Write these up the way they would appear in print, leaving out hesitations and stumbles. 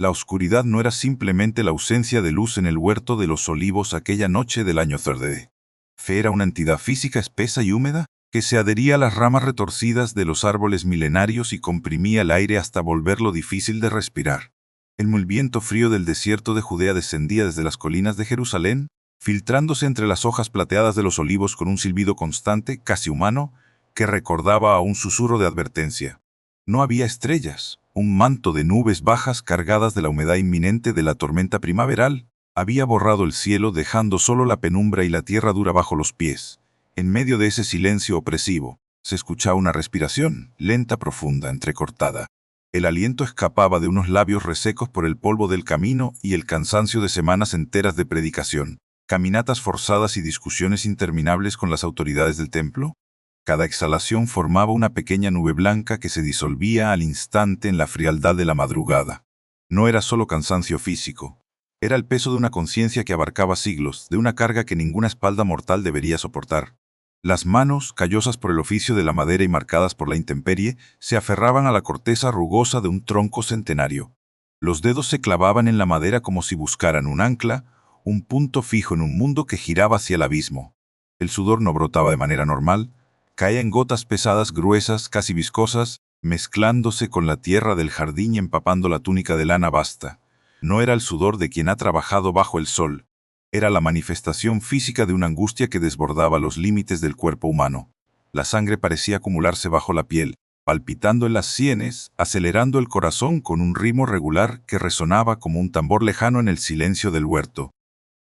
La oscuridad no era simplemente la ausencia de luz en el huerto de los olivos aquella noche del año Third. Fe era una entidad física espesa y húmeda que se adhería a las ramas retorcidas de los árboles milenarios y comprimía el aire hasta volverlo difícil de respirar. El muy viento frío del desierto de Judea descendía desde las colinas de Jerusalén, filtrándose entre las hojas plateadas de los olivos con un silbido constante, casi humano, que recordaba a un susurro de advertencia. No había estrellas. Un manto de nubes bajas cargadas de la humedad inminente de la tormenta primaveral había borrado el cielo, dejando solo la penumbra y la tierra dura bajo los pies. En medio de ese silencio opresivo, se escuchaba una respiración, lenta, profunda, entrecortada. El aliento escapaba de unos labios resecos por el polvo del camino y el cansancio de semanas enteras de predicación, caminatas forzadas y discusiones interminables con las autoridades del templo. Cada exhalación formaba una pequeña nube blanca que se disolvía al instante en la frialdad de la madrugada. No era solo cansancio físico. Era el peso de una conciencia que abarcaba siglos, de una carga que ninguna espalda mortal debería soportar. Las manos, callosas por el oficio de la madera y marcadas por la intemperie, se aferraban a la corteza rugosa de un tronco centenario. Los dedos se clavaban en la madera como si buscaran un ancla, un punto fijo en un mundo que giraba hacia el abismo. El sudor no brotaba de manera normal, caía en gotas pesadas, gruesas, casi viscosas, mezclándose con la tierra del jardín y empapando la túnica de lana basta. No era el sudor de quien ha trabajado bajo el sol. Era la manifestación física de una angustia que desbordaba los límites del cuerpo humano. La sangre parecía acumularse bajo la piel, palpitando en las sienes, acelerando el corazón con un ritmo regular que resonaba como un tambor lejano en el silencio del huerto.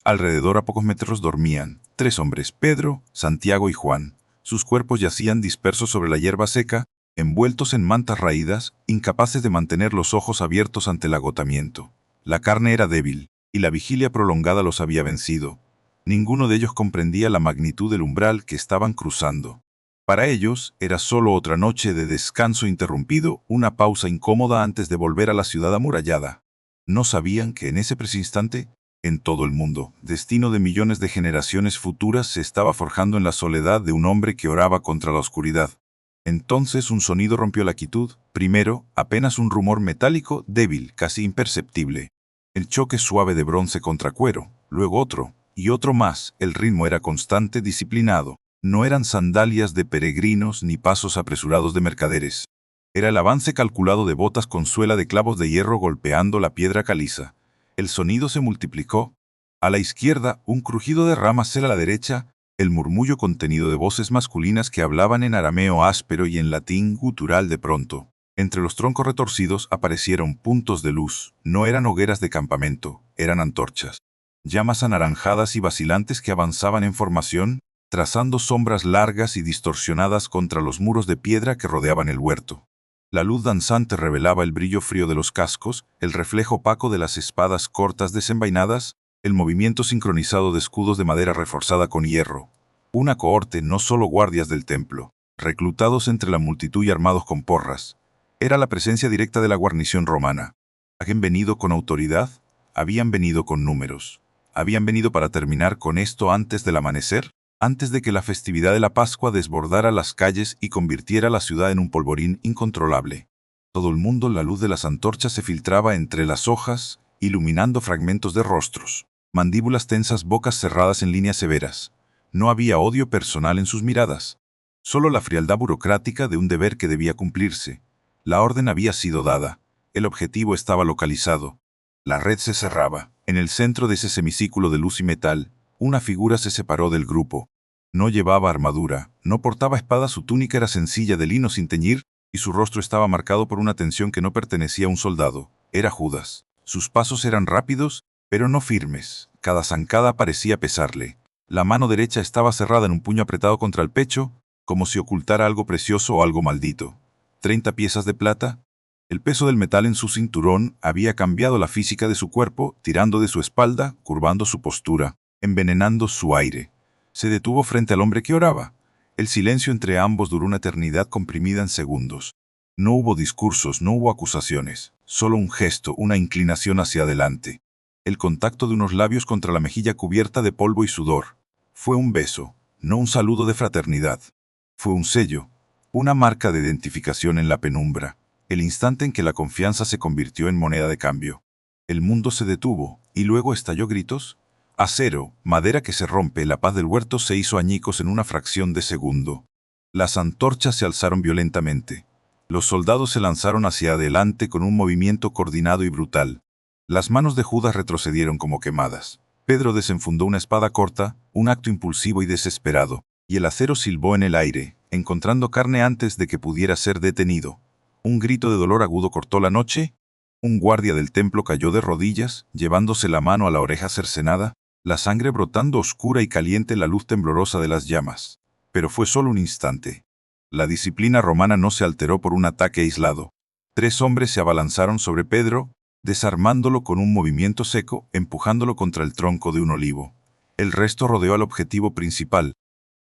Alrededor a pocos metros dormían 3 hombres, Pedro, Santiago y Juan. Sus cuerpos yacían dispersos sobre la hierba seca, envueltos en mantas raídas, incapaces de mantener los ojos abiertos ante el agotamiento. La carne era débil, y la vigilia prolongada los había vencido. Ninguno de ellos comprendía la magnitud del umbral que estaban cruzando. Para ellos era solo otra noche de descanso interrumpido, una pausa incómoda antes de volver a la ciudad amurallada. No sabían que en ese preciso instante, en todo el mundo, destino de millones de generaciones futuras se estaba forjando en la soledad de un hombre que oraba contra la oscuridad. Entonces un sonido rompió la quietud, primero, apenas un rumor metálico, débil, casi imperceptible. El choque suave de bronce contra cuero, luego otro, y otro más. El ritmo era constante, disciplinado. No eran sandalias de peregrinos ni pasos apresurados de mercaderes. Era el avance calculado de botas con suela de clavos de hierro golpeando la piedra caliza. El sonido se multiplicó. A la izquierda, un crujido de ramas, a la derecha, el murmullo contenido de voces masculinas que hablaban en arameo áspero y en latín gutural. De pronto, entre los troncos retorcidos aparecieron puntos de luz. No eran hogueras de campamento, eran antorchas. Llamas anaranjadas y vacilantes que avanzaban en formación, trazando sombras largas y distorsionadas contra los muros de piedra que rodeaban el huerto. La luz danzante revelaba el brillo frío de los cascos, el reflejo opaco de las espadas cortas desenvainadas, el movimiento sincronizado de escudos de madera reforzada con hierro. Una cohorte, no solo guardias del templo, reclutados entre la multitud y armados con porras. Era la presencia directa de la guarnición romana. ¿Habían venido con autoridad? Habían venido con números. ¿Habían venido para terminar con esto antes del amanecer? Antes de que la festividad de la Pascua desbordara las calles y convirtiera la ciudad en un polvorín incontrolable. Todo el mundo, la luz de las antorchas se filtraba entre las hojas, iluminando fragmentos de rostros, mandíbulas tensas, bocas cerradas en líneas severas. No había odio personal en sus miradas, solo la frialdad burocrática de un deber que debía cumplirse. La orden había sido dada, el objetivo estaba localizado. La red se cerraba. En el centro de ese semicírculo de luz y metal, una figura se separó del grupo. No llevaba armadura, no portaba espada, su túnica era sencilla de lino sin teñir, y su rostro estaba marcado por una tensión que no pertenecía a un soldado. Era Judas. Sus pasos eran rápidos, pero no firmes. Cada zancada parecía pesarle. La mano derecha estaba cerrada en un puño apretado contra el pecho, como si ocultara algo precioso o algo maldito. 30 piezas de plata. El peso del metal en su cinturón había cambiado la física de su cuerpo, tirando de su espalda, curvando su postura, envenenando su aire. Se detuvo frente al hombre que oraba. El silencio entre ambos duró una eternidad comprimida en segundos. No hubo discursos, no hubo acusaciones, solo un gesto, una inclinación hacia adelante. El contacto de unos labios contra la mejilla cubierta de polvo y sudor. Fue un beso, no un saludo de fraternidad. Fue un sello, una marca de identificación en la penumbra, el instante en que la confianza se convirtió en moneda de cambio. El mundo se detuvo, y luego estalló gritos. Acero, madera que se rompe, la paz del huerto se hizo añicos en una fracción de segundo. Las antorchas se alzaron violentamente. Los soldados se lanzaron hacia adelante con un movimiento coordinado y brutal. Las manos de Judas retrocedieron como quemadas. Pedro desenfundó una espada corta, un acto impulsivo y desesperado, y el acero silbó en el aire, encontrando carne antes de que pudiera ser detenido. Un grito de dolor agudo cortó la noche. Un guardia del templo cayó de rodillas, llevándose la mano a la oreja cercenada, la sangre brotando oscura y caliente en la luz temblorosa de las llamas. Pero fue solo un instante. La disciplina romana no se alteró por un ataque aislado. 3 hombres se abalanzaron sobre Pedro, desarmándolo con un movimiento seco, empujándolo contra el tronco de un olivo. El resto rodeó al objetivo principal.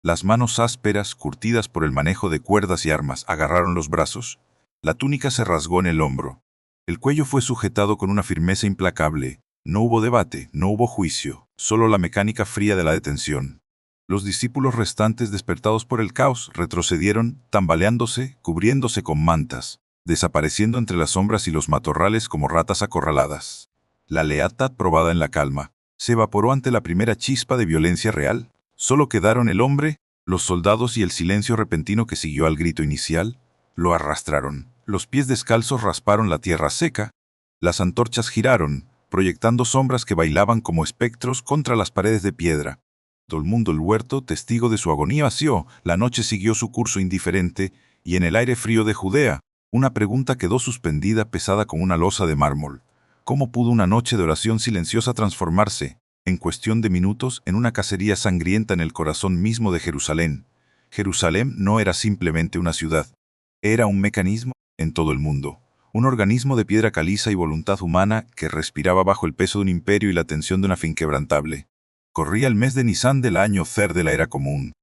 Las manos ásperas, curtidas por el manejo de cuerdas y armas, agarraron los brazos. La túnica se rasgó en el hombro. El cuello fue sujetado con una firmeza implacable. No hubo debate, no hubo juicio, solo la mecánica fría de la detención. Los discípulos restantes, despertados por el caos, retrocedieron, tambaleándose, cubriéndose con mantas, desapareciendo entre las sombras y los matorrales como ratas acorraladas. La lealtad probada en la calma se evaporó ante la primera chispa de violencia real. Solo quedaron el hombre, los soldados y el silencio repentino que siguió al grito inicial. Lo arrastraron. Los pies descalzos rasparon la tierra seca. Las antorchas giraron, proyectando sombras que bailaban como espectros contra las paredes de piedra. Todo el mundo el huerto, testigo de su agonía, vació. La noche siguió su curso indiferente, y en el aire frío de Judea, una pregunta quedó suspendida pesada como una losa de mármol. ¿Cómo pudo una noche de oración silenciosa transformarse, en cuestión de minutos, en una cacería sangrienta en el corazón mismo de Jerusalén? Jerusalén no era simplemente una ciudad. Era un mecanismo en todo el mundo. Un organismo de piedra caliza y voluntad humana que respiraba bajo el peso de un imperio y la tensión de una fe inquebrantable. Corría el mes de Nisán del año Cer de la era común.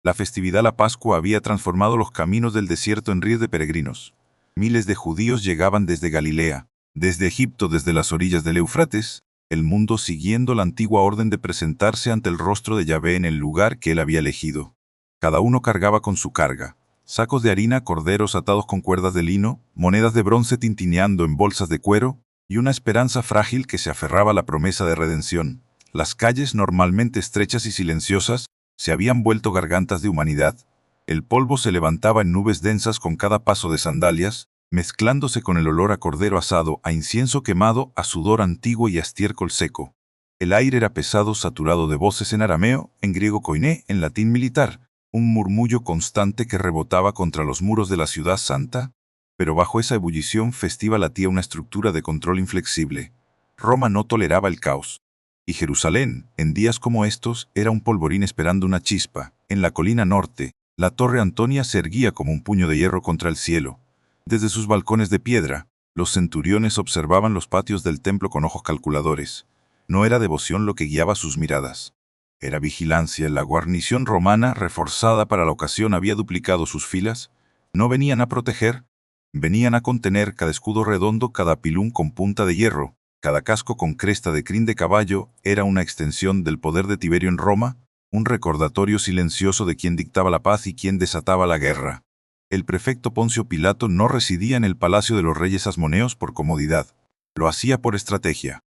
La festividad la Pascua había transformado los caminos del desierto en ríos de peregrinos. Miles de judíos llegaban desde Galilea, desde Egipto, desde las orillas del Éufrates, el mundo siguiendo la antigua orden de presentarse ante el rostro de Yahvé en el lugar que él había elegido. Cada uno cargaba con su carga. Sacos de harina, corderos atados con cuerdas de lino, monedas de bronce tintineando en bolsas de cuero, y una esperanza frágil que se aferraba a la promesa de redención. Las calles, normalmente estrechas y silenciosas, se habían vuelto gargantas de humanidad. El polvo se levantaba en nubes densas con cada paso de sandalias, mezclándose con el olor a cordero asado, a incienso quemado, a sudor antiguo y a estiércol seco. El aire era pesado, saturado de voces en arameo, en griego koiné, en latín militar, un murmullo constante que rebotaba contra los muros de la ciudad santa, pero bajo esa ebullición festiva latía una estructura de control inflexible. Roma no toleraba el caos. Y Jerusalén, en días como estos, era un polvorín esperando una chispa. En la colina norte, la torre Antonia se erguía como un puño de hierro contra el cielo. Desde sus balcones de piedra, los centuriones observaban los patios del templo con ojos calculadores. No era devoción lo que guiaba sus miradas. Era vigilancia. La guarnición romana, reforzada para la ocasión, había duplicado sus filas. No venían a proteger, venían a contener. Cada escudo redondo, cada pilón con punta de hierro, cada casco con cresta de crin de caballo, era una extensión del poder de Tiberio en Roma, un recordatorio silencioso de quien dictaba la paz y quien desataba la guerra. El prefecto Poncio Pilato no residía en el palacio de los reyes asmoneos por comodidad. Lo hacía por estrategia.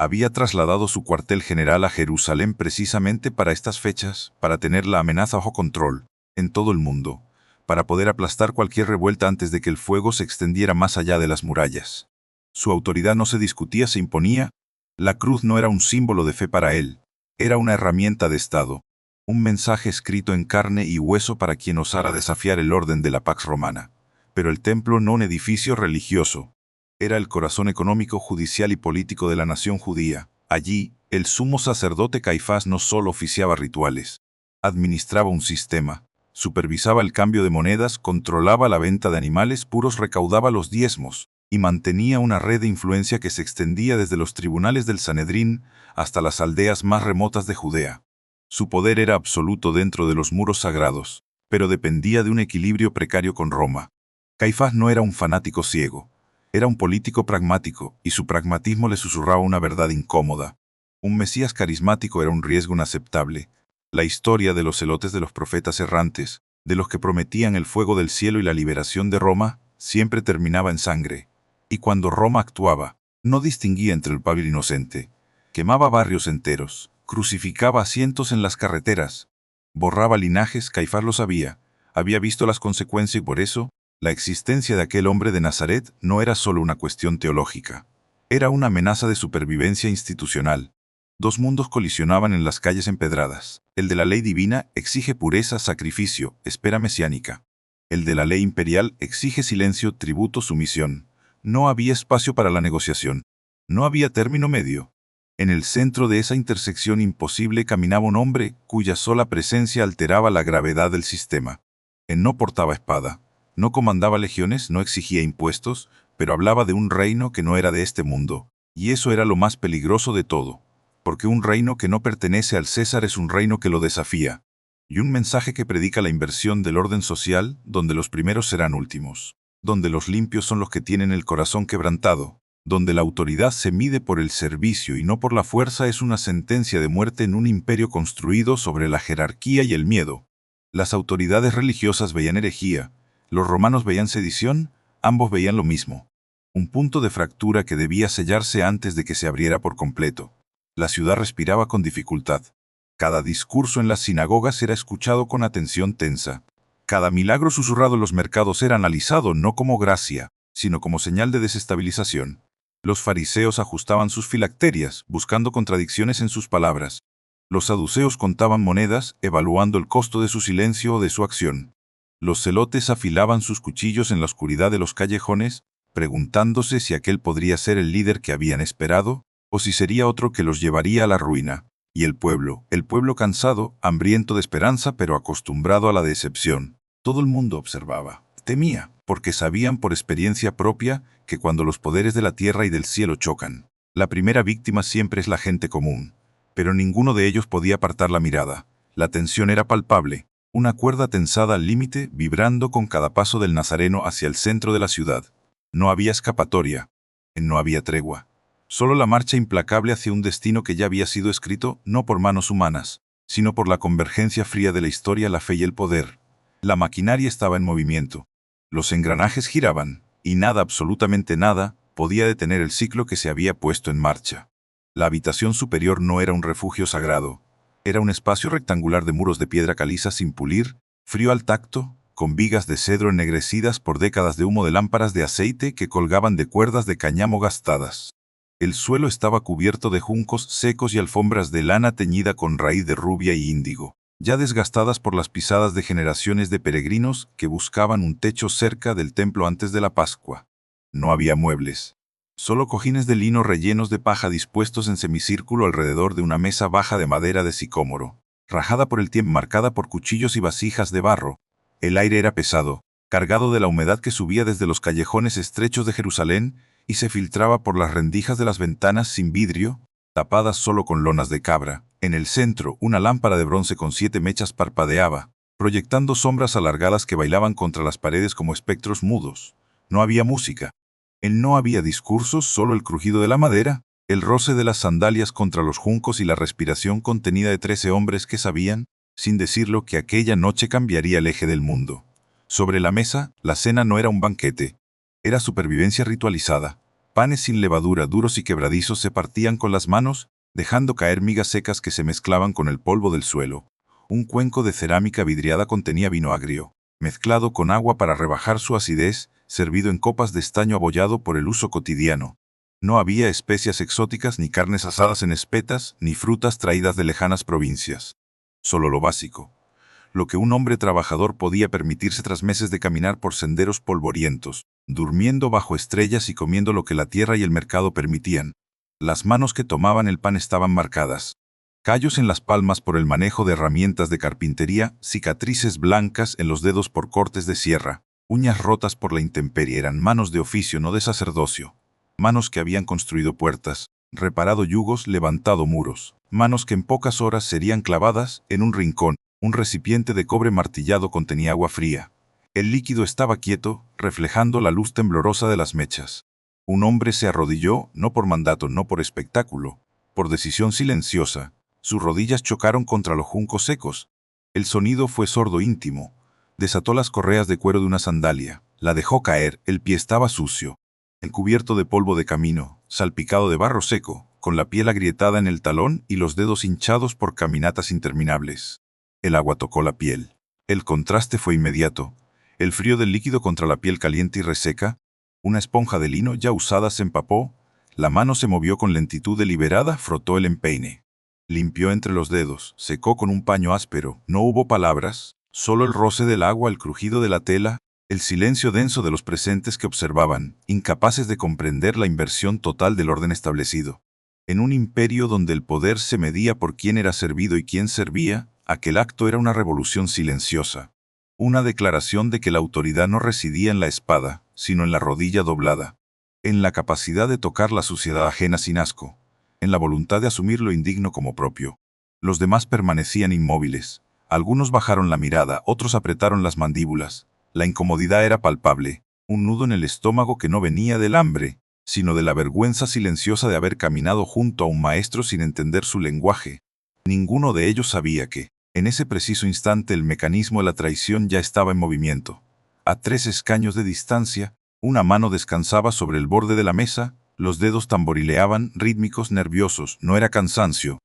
Había trasladado su cuartel general a Jerusalén precisamente para estas fechas, para tener la amenaza bajo control, en todo el mundo, para poder aplastar cualquier revuelta antes de que el fuego se extendiera más allá de las murallas. Su autoridad no se discutía, se imponía. La cruz no era un símbolo de fe para él, era una herramienta de Estado, un mensaje escrito en carne y hueso para quien osara desafiar el orden de la Pax Romana. Pero el templo, no un edificio religioso, era el corazón económico, judicial y político de la nación judía. Allí, el sumo sacerdote Caifás no solo oficiaba rituales, administraba un sistema, supervisaba el cambio de monedas, controlaba la venta de animales puros, recaudaba los diezmos, y mantenía una red de influencia que se extendía desde los tribunales del Sanedrín hasta las aldeas más remotas de Judea. Su poder era absoluto dentro de los muros sagrados, pero dependía de un equilibrio precario con Roma. Caifás no era un fanático ciego. Era un político pragmático, y su pragmatismo le susurraba una verdad incómoda. Un Mesías carismático era un riesgo inaceptable. La historia de los celotes de los profetas errantes, de los que prometían el fuego del cielo y la liberación de Roma, siempre terminaba en sangre. Y cuando Roma actuaba, No distinguía entre el pavio inocente. Quemaba barrios enteros, crucificaba a cientos en las carreteras, borraba linajes. Caifás lo sabía, había visto las consecuencias y por eso, la existencia de aquel hombre de Nazaret no era solo una cuestión teológica. Era una amenaza de supervivencia institucional. Dos mundos colisionaban en las calles empedradas. El de la ley divina exige pureza, sacrificio, espera mesiánica. El de la ley imperial exige silencio, tributo, sumisión. No había espacio para la negociación. No había término medio. En el centro de esa intersección imposible caminaba un hombre cuya sola presencia alteraba la gravedad del sistema. Él no portaba espada, no comandaba legiones, no exigía impuestos, pero hablaba de un reino que no era de este mundo. Y eso era lo más peligroso de todo. Porque un reino que no pertenece al César es un reino que lo desafía. Y un mensaje que predica la inversión del orden social, donde los primeros serán últimos. Donde los limpios son los que tienen el corazón quebrantado. Donde la autoridad se mide por el servicio y no por la fuerza, es una sentencia de muerte en un imperio construido sobre la jerarquía y el miedo. Las autoridades religiosas veían herejía, los romanos veían sedición, ambos veían lo mismo. Un punto de fractura que debía sellarse antes de que se abriera por completo. La ciudad respiraba con dificultad. Cada discurso en las sinagogas era escuchado con atención tensa. Cada milagro susurrado en los mercados era analizado no como gracia, sino como señal de desestabilización. Los fariseos ajustaban sus filacterias, buscando contradicciones en sus palabras. Los saduceos contaban monedas, evaluando el costo de su silencio o de su acción. Los celotes afilaban sus cuchillos en la oscuridad de los callejones, preguntándose si aquel podría ser el líder que habían esperado, o si sería otro que los llevaría a la ruina. Y el pueblo cansado, hambriento de esperanza pero acostumbrado a la decepción. Todo el mundo observaba, temía, porque sabían por experiencia propia que cuando los poderes de la tierra y del cielo chocan, la primera víctima siempre es la gente común. Pero ninguno de ellos podía apartar la mirada. La tensión era palpable, una cuerda tensada al límite, vibrando con cada paso del nazareno hacia el centro de la ciudad. No había escapatoria, no había tregua. Solo la marcha implacable hacia un destino que ya había sido escrito no por manos humanas, sino por la convergencia fría de la historia, la fe y el poder. La maquinaria estaba en movimiento. Los engranajes giraban, y nada, absolutamente nada, podía detener el ciclo que se había puesto en marcha. La habitación superior no era un refugio sagrado. Era un espacio rectangular de muros de piedra caliza sin pulir, frío al tacto, con vigas de cedro ennegrecidas por décadas de humo de lámparas de aceite que colgaban de cuerdas de cáñamo gastadas. El suelo estaba cubierto de juncos secos y alfombras de lana teñida con raíz de rubia y índigo, ya desgastadas por las pisadas de generaciones de peregrinos que buscaban un techo cerca del templo antes de la Pascua. No había muebles. Solo cojines de lino rellenos de paja dispuestos en semicírculo alrededor de una mesa baja de madera de sicómoro, rajada por el tiempo, marcada por cuchillos y vasijas de barro. El aire era pesado, cargado de la humedad que subía desde los callejones estrechos de Jerusalén y se filtraba por las rendijas de las ventanas sin vidrio, tapadas solo con lonas de cabra. En el centro, una lámpara de bronce con 7 mechas parpadeaba, proyectando sombras alargadas que bailaban contra las paredes como espectros mudos. No había música. No había discursos, solo el crujido de la madera, el roce de las sandalias contra los juncos y la respiración contenida de 13 hombres que sabían, sin decirlo, que aquella noche cambiaría el eje del mundo. Sobre la mesa, la cena no era un banquete. Era supervivencia ritualizada. Panes sin levadura, duros y quebradizos, se partían con las manos, dejando caer migas secas que se mezclaban con el polvo del suelo. Un cuenco de cerámica vidriada contenía vino agrio, mezclado con agua para rebajar su acidez, servido en copas de estaño abollado por el uso cotidiano. No había especias exóticas, ni carnes asadas en espetas, ni frutas traídas de lejanas provincias. Solo lo básico. Lo que un hombre trabajador podía permitirse tras meses de caminar por senderos polvorientos, durmiendo bajo estrellas y comiendo lo que la tierra y el mercado permitían. Las manos que tomaban el pan estaban marcadas. Callos en las palmas por el manejo de herramientas de carpintería, cicatrices blancas en los dedos por cortes de sierra, uñas rotas por la intemperie. Eran manos de oficio, no de sacerdocio. Manos que habían construido puertas, reparado yugos, levantado muros. Manos que en pocas horas serían clavadas en un rincón. Un recipiente de cobre martillado contenía agua fría. El líquido estaba quieto, reflejando la luz temblorosa de las mechas. Un hombre se arrodilló, no por mandato, no por espectáculo, por decisión silenciosa. Sus rodillas chocaron contra los juncos secos. El sonido fue sordo, íntimo. Desató las correas de cuero de una sandalia. La dejó caer, el pie estaba sucio. cubierto de polvo de camino, salpicado de barro seco, con la piel agrietada en el talón y los dedos hinchados por caminatas interminables. El agua tocó la piel. El contraste fue inmediato. El frío del líquido contra la piel caliente y reseca. Una esponja de lino ya usada se empapó. La mano se movió con lentitud deliberada, frotó el empeine. Limpió entre los dedos, secó con un paño áspero. No hubo palabras, solo el roce del agua, el crujido de la tela, el silencio denso de los presentes que observaban, incapaces de comprender la inversión total del orden establecido. En un imperio donde el poder se medía por quién era servido y quién servía, aquel acto era una revolución silenciosa. Una declaración de que la autoridad no residía en la espada, sino en la rodilla doblada, en la capacidad de tocar la suciedad ajena sin asco, en la voluntad de asumir lo indigno como propio. Los demás permanecían inmóviles. Algunos bajaron la mirada, otros apretaron las mandíbulas. La incomodidad era palpable, un nudo en el estómago que no venía del hambre, sino de la vergüenza silenciosa de haber caminado junto a un maestro sin entender su lenguaje. Ninguno de ellos sabía que, en ese preciso instante, el mecanismo de la traición ya estaba en movimiento. A 3 escaños de distancia, una mano descansaba sobre el borde de la mesa, los dedos tamborileaban, rítmicos, nerviosos. No era cansancio.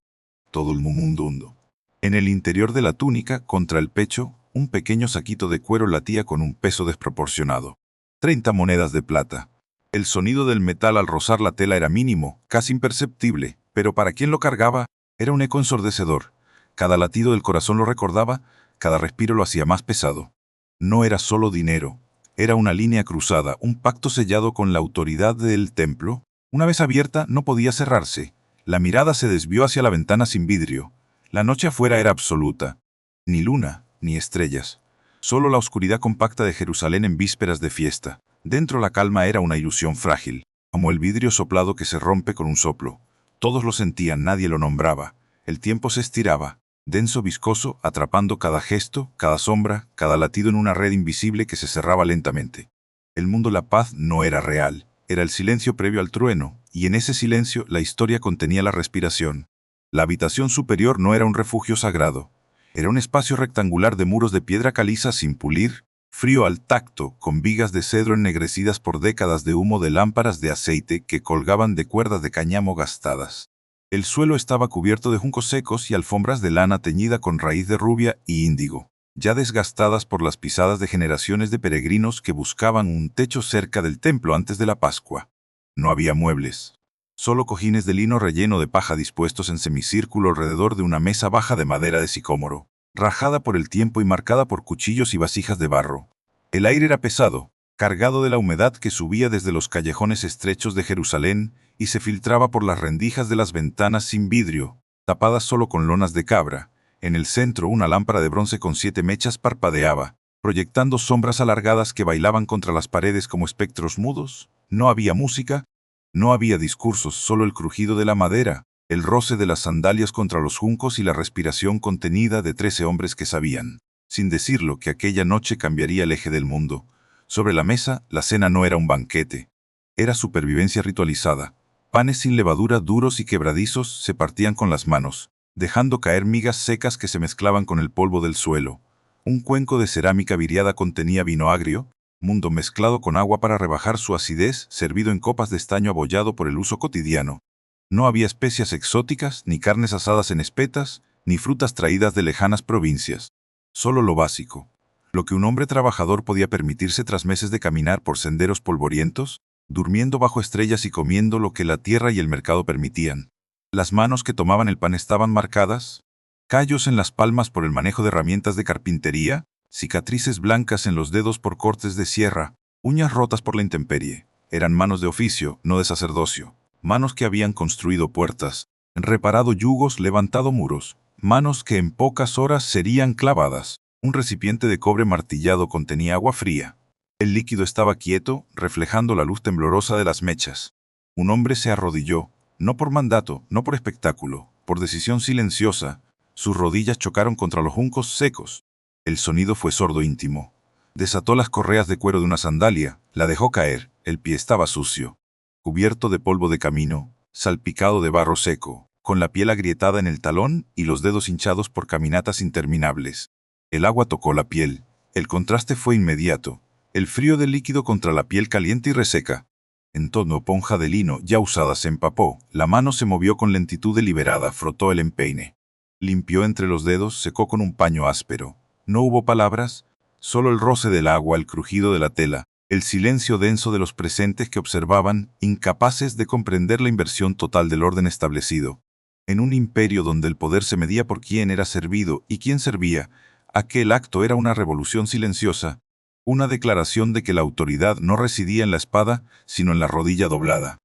Todo el mundo. En el interior de la túnica, contra el pecho, un pequeño saquito de cuero latía con un peso desproporcionado. 30 monedas de plata. El sonido del metal al rozar la tela era mínimo, casi imperceptible, pero para quien lo cargaba, era un eco ensordecedor. Cada latido del corazón lo recordaba, cada respiro lo hacía más pesado. No era solo dinero. Era una línea cruzada, un pacto sellado con la autoridad del templo. Una vez abierta, no podía cerrarse. La mirada se desvió hacia la ventana sin vidrio. La noche afuera era absoluta. Ni luna, ni estrellas. Solo la oscuridad compacta de Jerusalén en vísperas de fiesta. Dentro la calma era una ilusión frágil, como el vidrio soplado que se rompe con un soplo. Todos lo sentían, nadie lo nombraba. El tiempo se estiraba, denso, viscoso, atrapando cada gesto, cada sombra, cada latido en una red invisible que se cerraba lentamente. El mundo, la paz, no era real. Era el silencio previo al trueno, y en ese silencio la historia contenía la respiración. La habitación superior no era un refugio sagrado. Era un espacio rectangular de muros de piedra caliza sin pulir, frío al tacto, con vigas de cedro ennegrecidas por décadas de humo de lámparas de aceite que colgaban de cuerdas de cáñamo gastadas. El suelo estaba cubierto de juncos secos y alfombras de lana teñida con raíz de rubia y índigo, ya desgastadas por las pisadas de generaciones de peregrinos que buscaban un techo cerca del templo antes de la Pascua. No había muebles. Solo cojines de lino relleno de paja dispuestos en semicírculo alrededor de una mesa baja de madera de sicómoro, rajada por el tiempo y marcada por cuchillos y vasijas de barro. El aire era pesado, cargado de la humedad que subía desde los callejones estrechos de Jerusalén y se filtraba por las rendijas de las ventanas sin vidrio, tapadas solo con lonas de cabra. En el centro, una lámpara de bronce con 7 mechas parpadeaba, proyectando sombras alargadas que bailaban contra las paredes como espectros mudos. No había música, no había discursos, solo el crujido de la madera, el roce de las sandalias contra los juncos y la respiración contenida de 13 hombres que sabían, sin decirlo, que aquella noche cambiaría el eje del mundo. Sobre la mesa, la cena no era un banquete. Era supervivencia ritualizada. Panes sin levadura, duros y quebradizos, se partían con las manos, dejando caer migas secas que se mezclaban con el polvo del suelo. Un cuenco de cerámica viriada contenía vino agrio, mundo mezclado con agua para rebajar su acidez, servido en copas de estaño abollado por el uso cotidiano. No había especias exóticas, ni carnes asadas en espetas, ni frutas traídas de lejanas provincias. Solo lo básico, lo que un hombre trabajador podía permitirse tras meses de caminar por senderos polvorientos, durmiendo bajo estrellas y comiendo lo que la tierra y el mercado permitían. Las manos que tomaban el pan estaban marcadas, callos en las palmas por el manejo de herramientas de carpintería, cicatrices blancas en los dedos por cortes de sierra, uñas rotas por la intemperie. Eran manos de oficio, no de sacerdocio. Manos que habían construido puertas, reparado yugos, levantado muros. Manos que en pocas horas serían clavadas. Un recipiente de cobre martillado contenía agua fría. El líquido estaba quieto, reflejando la luz temblorosa de las mechas. Un hombre se arrodilló, no por mandato, no por espectáculo, por decisión silenciosa. Sus rodillas chocaron contra los juncos secos. El sonido fue sordo, íntimo. Desató las correas de cuero de una sandalia, la dejó caer, el pie estaba sucio, cubierto de polvo de camino, salpicado de barro seco, con la piel agrietada en el talón y los dedos hinchados por caminatas interminables. El agua tocó la piel. El contraste fue inmediato. El frío del líquido contra la piel caliente y reseca. En tono ponja de lino ya usada se empapó, la mano se movió con lentitud deliberada, frotó el empeine. Limpió entre los dedos, secó con un paño áspero. No hubo palabras, solo el roce del agua, el crujido de la tela, el silencio denso de los presentes que observaban, incapaces de comprender la inversión total del orden establecido. En un imperio donde el poder se medía por quién era servido y quién servía, aquel acto era una revolución silenciosa, una declaración de que la autoridad no residía en la espada, sino en la rodilla doblada,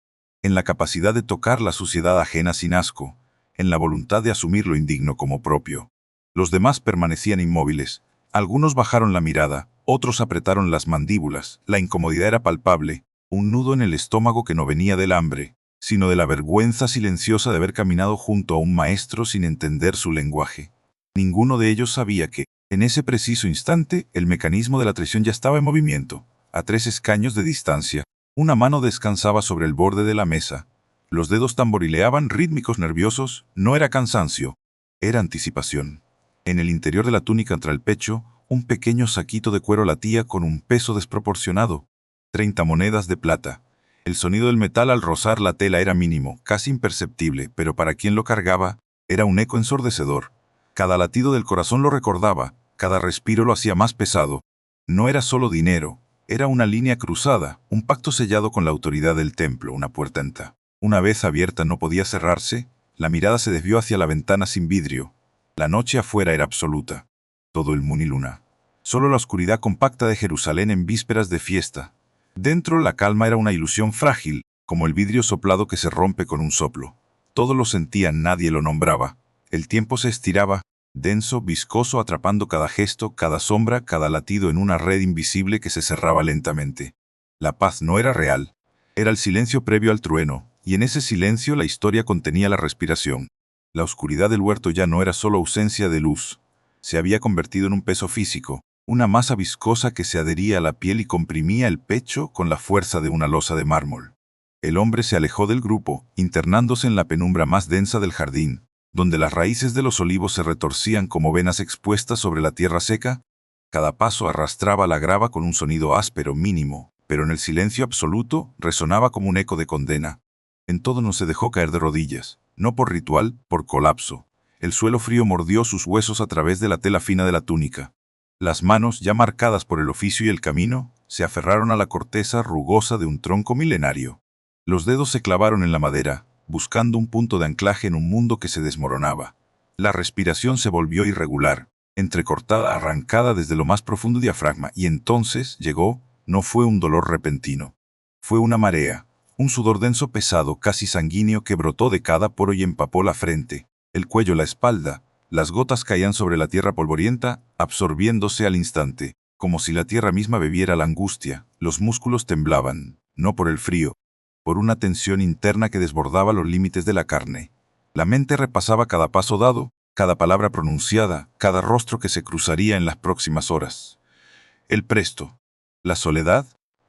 en la capacidad de tocar la suciedad ajena sin asco, en la voluntad de asumir lo indigno como propio. Los demás permanecían inmóviles. Algunos bajaron la mirada, otros apretaron las mandíbulas. La incomodidad era palpable, un nudo en el estómago que no venía del hambre, sino de la vergüenza silenciosa de haber caminado junto a un maestro sin entender su lenguaje. Ninguno de ellos sabía que, en ese preciso instante, el mecanismo de la traición ya estaba en movimiento. A 3 escaños de distancia, una mano descansaba sobre el borde de la mesa. Los dedos tamborileaban rítmicos nerviosos. No era cansancio, era anticipación. En el interior de la túnica contra el pecho, un pequeño saquito de cuero latía con un peso desproporcionado. 30 monedas de plata. El sonido del metal al rozar la tela era mínimo, casi imperceptible, pero para quien lo cargaba, era un eco ensordecedor. Cada latido del corazón lo recordaba, cada respiro lo hacía más pesado. No era solo dinero, era una línea cruzada, un pacto sellado con la autoridad del templo, una puerta enta. Una vez abierta no podía cerrarse, la mirada se desvió hacia la ventana sin vidrio. La noche afuera era absoluta. Todo el moon y luna. Solo la oscuridad compacta de Jerusalén en vísperas de fiesta. Dentro la calma era una ilusión frágil, como el vidrio soplado que se rompe con un soplo. Todos lo sentían, nadie lo nombraba. El tiempo se estiraba, denso, viscoso, atrapando cada gesto, cada sombra, cada latido en una red invisible que se cerraba lentamente. La paz no era real. Era el silencio previo al trueno, y en ese silencio la historia contenía la respiración. La oscuridad del huerto ya no era solo ausencia de luz. Se había convertido en un peso físico, una masa viscosa que se adhería a la piel y comprimía el pecho con la fuerza de una losa de mármol. El hombre se alejó del grupo, internándose en la penumbra más densa del jardín, donde las raíces de los olivos se retorcían como venas expuestas sobre la tierra seca. Cada paso arrastraba la grava con un sonido áspero, mínimo, pero en el silencio absoluto resonaba como un eco de condena. En todo no se dejó caer de rodillas, no por ritual, por colapso. El suelo frío mordió sus huesos a través de la tela fina de la túnica. Las manos, ya marcadas por el oficio y el camino, se aferraron a la corteza rugosa de un tronco milenario. Los dedos se clavaron en la madera, buscando un punto de anclaje en un mundo que se desmoronaba. La respiración se volvió irregular, entrecortada, arrancada desde lo más profundo diafragma, y entonces llegó. No fue un dolor repentino. Fue una marea, un sudor denso pesado, casi sanguíneo, que brotó de cada poro y empapó la frente, el cuello, la espalda. Las gotas caían sobre la tierra polvorienta, absorbiéndose al instante, como si la tierra misma bebiera la angustia. Los músculos temblaban, no por el frío, por una tensión interna que desbordaba los límites de la carne. La mente repasaba cada paso dado, cada palabra pronunciada, cada rostro que se cruzaría en las próximas horas. El presto. La soledad.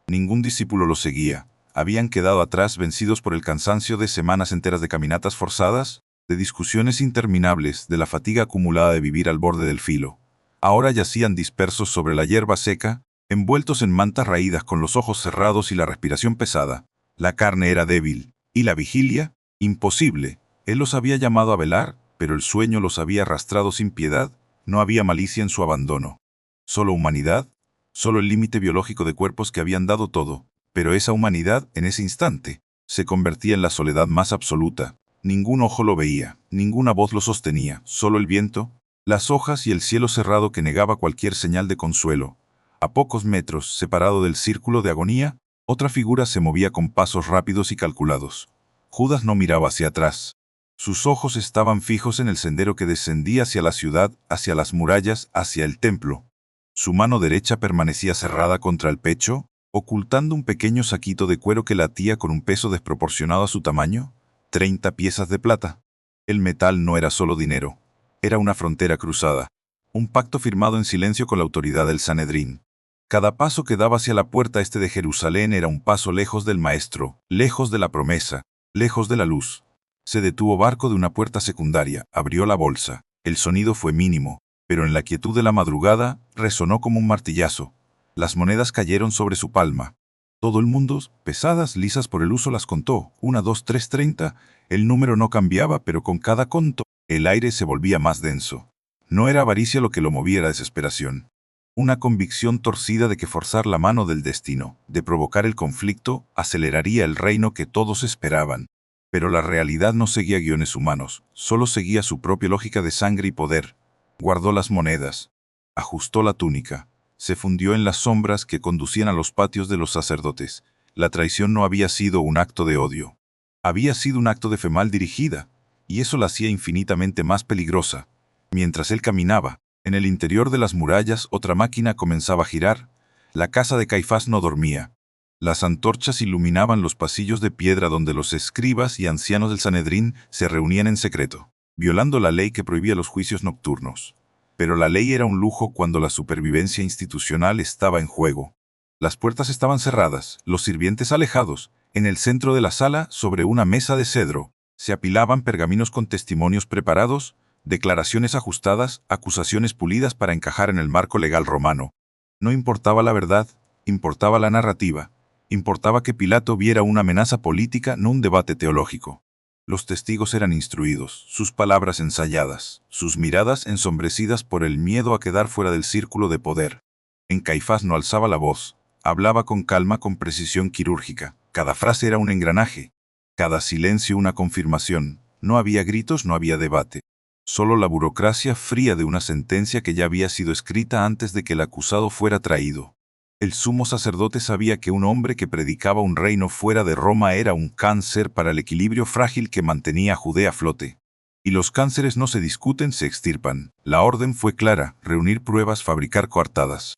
Ningún discípulo lo seguía. Habían quedado atrás, vencidos por el cansancio de semanas enteras de caminatas forzadas, de discusiones interminables, de la fatiga acumulada de vivir al borde del filo. Ahora yacían dispersos sobre la hierba seca, envueltos en mantas raídas, con los ojos cerrados y la respiración pesada. La carne era débil, y la vigilia, imposible. Él los había llamado a velar, pero el sueño los había arrastrado sin piedad. No había malicia en su abandono. Solo humanidad, solo el límite biológico de cuerpos que habían dado todo. Pero esa humanidad, en ese instante, se convertía en la soledad más absoluta. Ningún ojo lo veía, ninguna voz lo sostenía, solo el viento, las hojas y el cielo cerrado que negaba cualquier señal de consuelo. A pocos metros, separado del círculo de agonía, otra figura se movía con pasos rápidos y calculados. Judas no miraba hacia atrás. Sus ojos estaban fijos en el sendero que descendía hacia la ciudad, hacia las murallas, hacia el templo. Su mano derecha permanecía cerrada contra el pecho, ocultando un pequeño saquito de cuero que latía con un peso desproporcionado a su tamaño. 30 piezas de plata. El metal no era solo dinero. Era una frontera cruzada. Un pacto firmado en silencio con la autoridad del Sanedrín. Cada paso que daba hacia la puerta este de Jerusalén era un paso lejos del maestro, lejos de la promesa, lejos de la luz. Se detuvo barco de una puerta secundaria, abrió la bolsa. El sonido fue mínimo, pero en la quietud de la madrugada resonó como un martillazo. Las monedas cayeron sobre su palma. Todo el mundo, pesadas, lisas por el uso, las contó. 1, 2, 3, 30. El número no cambiaba, pero con cada conto, el aire se volvía más denso. No era avaricia lo que lo movía, era desesperación. Una convicción torcida de que forzar la mano del destino, de provocar el conflicto, aceleraría el reino que todos esperaban. Pero la realidad no seguía guiones humanos, solo seguía su propia lógica de sangre y poder. Guardó las monedas, ajustó la túnica, se fundió en las sombras que conducían a los patios de los sacerdotes. La traición no había sido un acto de odio. Había sido un acto de fe mal dirigida, y eso la hacía infinitamente más peligrosa. Mientras él caminaba, en el interior de las murallas otra máquina comenzaba a girar. La casa de Caifás no dormía. Las antorchas iluminaban los pasillos de piedra donde los escribas y ancianos del Sanedrín se reunían en secreto, violando la ley que prohibía los juicios nocturnos. Pero la ley era un lujo cuando la supervivencia institucional estaba en juego. Las puertas estaban cerradas, los sirvientes alejados. En el centro de la sala, sobre una mesa de cedro, se apilaban pergaminos con testimonios preparados, declaraciones ajustadas, acusaciones pulidas para encajar en el marco legal romano. No importaba la verdad, importaba la narrativa. Importaba que Pilato viera una amenaza política, no un debate teológico. Los testigos eran instruidos, sus palabras ensayadas, sus miradas ensombrecidas por el miedo a quedar fuera del círculo de poder. En Caifás no alzaba la voz, hablaba con calma, con precisión quirúrgica. Cada frase era un engranaje, cada silencio una confirmación. No había gritos, no había debate. Solo la burocracia fría de una sentencia que ya había sido escrita antes de que el acusado fuera traído. El sumo sacerdote sabía que un hombre que predicaba un reino fuera de Roma era un cáncer para el equilibrio frágil que mantenía a Judea a flote. Y los cánceres no se discuten, se extirpan. La orden fue clara: reunir pruebas, fabricar coartadas.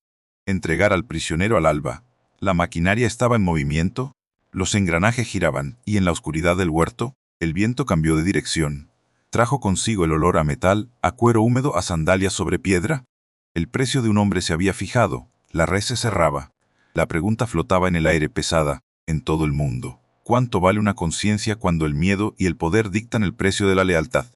Entregar al prisionero al alba. La maquinaria estaba en movimiento, los engranajes giraban, y en la oscuridad del huerto, el viento cambió de dirección. Trajo consigo el olor a metal, a cuero húmedo, a sandalias sobre piedra. El precio de un hombre se había fijado. La red se cerraba. La pregunta flotaba en el aire pesada, en todo el mundo. ¿Cuánto vale una conciencia cuando el miedo y el poder dictan el precio de la lealtad?